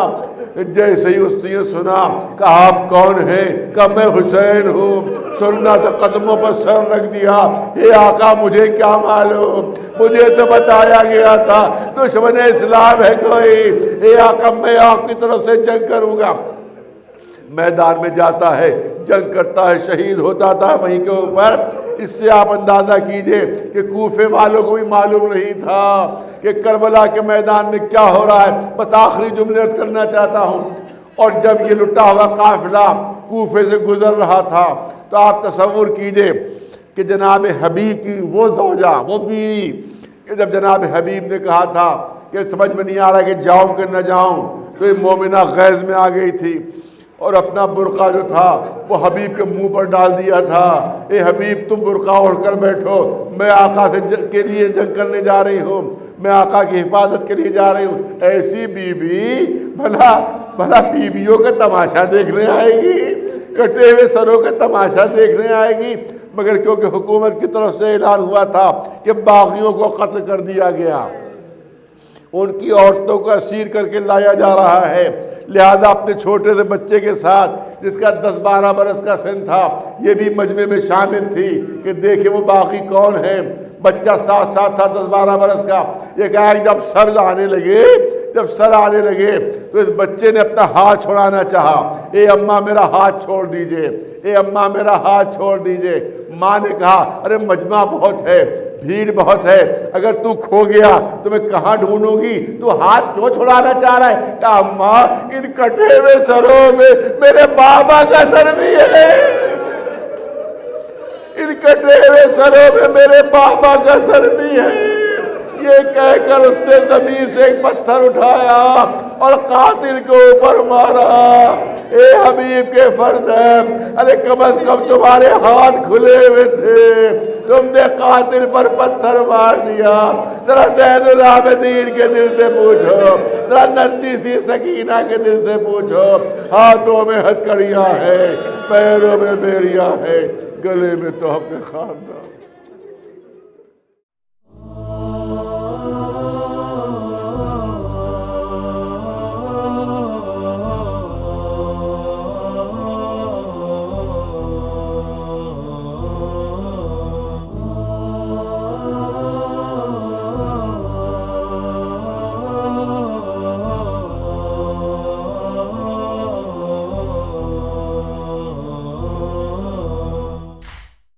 جیسے ہی اس نے سنا کہا آپ کون ہیں؟ کہا میں حسین ہوں۔ سننا تو قدموں پر سر رکھ دیا، اے آقا مجھے کیا معلوم، مجھے تو بتایا گیا تھا دشمن اسلام ہے کوئی، اے آقا میں آپ کی طرف سے جنگ کروں گا۔ میدان میں جاتا ہے، جنگ کرتا ہے، شہید ہوتا تھا وہیں کے اوپر۔ اس سے آپ اندازہ کیجئے کہ کوفے والوں کو بھی معلوم نہیں تھا کہ کربلا کے میدان میں کیا ہو رہا ہے۔ بس آخری جملے عرض کرنا چاہتا ہوں، اور جب یہ لٹا ہوا قافلہ کوفے سے گزر رہا تھا تو آپ تصور کیجئے کہ جناب حبیب کی وہ زوجہ، وہ بیوی، کہ جب جناب حبیب نے کہا تھا کہ سمجھ میں نہیں آ رہا کہ جاؤں کہ نہ جاؤں، تو یہ مومنہ غیظ میں آ گئی تھی اور اپنا برقع جو تھا وہ حبیب کے منہ پر ڈال دیا تھا۔ اے حبیب تم برقع اوڑھ کر بیٹھو، میں آقا کے لیے جنگ کرنے جا رہی ہوں، میں آقا کی حفاظت کے لیے جا رہی ہوں۔ ایسی بیوی بھلا بیویوں کا تماشا دیکھنے آئے گی، کٹے ہوئے سروں کا تماشا دیکھنے آئے گی؟ مگر کیونکہ حکومت کی طرف سے اعلان ہوا تھا کہ باغیوں کو قتل کر دیا گیا، ان کی عورتوں کو اسیر کر کے لایا جا رہا ہے، لہذا اپنے چھوٹے سے بچے کے ساتھ جس کا 10-12 برس کا سن تھا یہ بھی مجمع میں شامل تھی کہ دیکھیں وہ باغی کون ہے۔ بچہ ساتھ تھا 10-12 برس کا۔ یہ کہا کہ جب سر آنے لگے تو اس بچے نے اپنا ہاتھ چھوڑانا چاہا، اے اماں میرا ہاتھ چھوڑ دیجئے، اے اماں میرا ہاتھ چھوڑ دیجئے۔ ماں نے کہا ارے مجمع بہت ہے، بھیڑ بہت ہے، اگر تو کھو گیا تو میں کہاں ڈھونڈوں گی، تو ہاتھ کیوں چھڑانا چاہ رہا ہے؟ کہا اماں ان کٹے ہوئے سروں میں میرے بابا کا سر بھی ہے، ان کٹے ہوئے سروں میں میرے بابا کا سر بھی ہے۔ یہ کہہ کر اس نے زمین سے ایک پتھر اٹھایا اور قاتل کے اوپر مارا۔ اے حبیب کے فرزند، ارے کم از کم تمہارے ہاتھ کھلے ہوئے تھے، تم نے قاتل پر پتھر مار دیا. ذرا زید العابدین کے دل سے پوچھو, ذرا ننھی سی سکینہ کے دل سے پوچھو. ہاتھوں میں ہتھکڑیاں ہیں, پیروں میں بیڑیاں ہیں, گلے میں تحفے خاندان.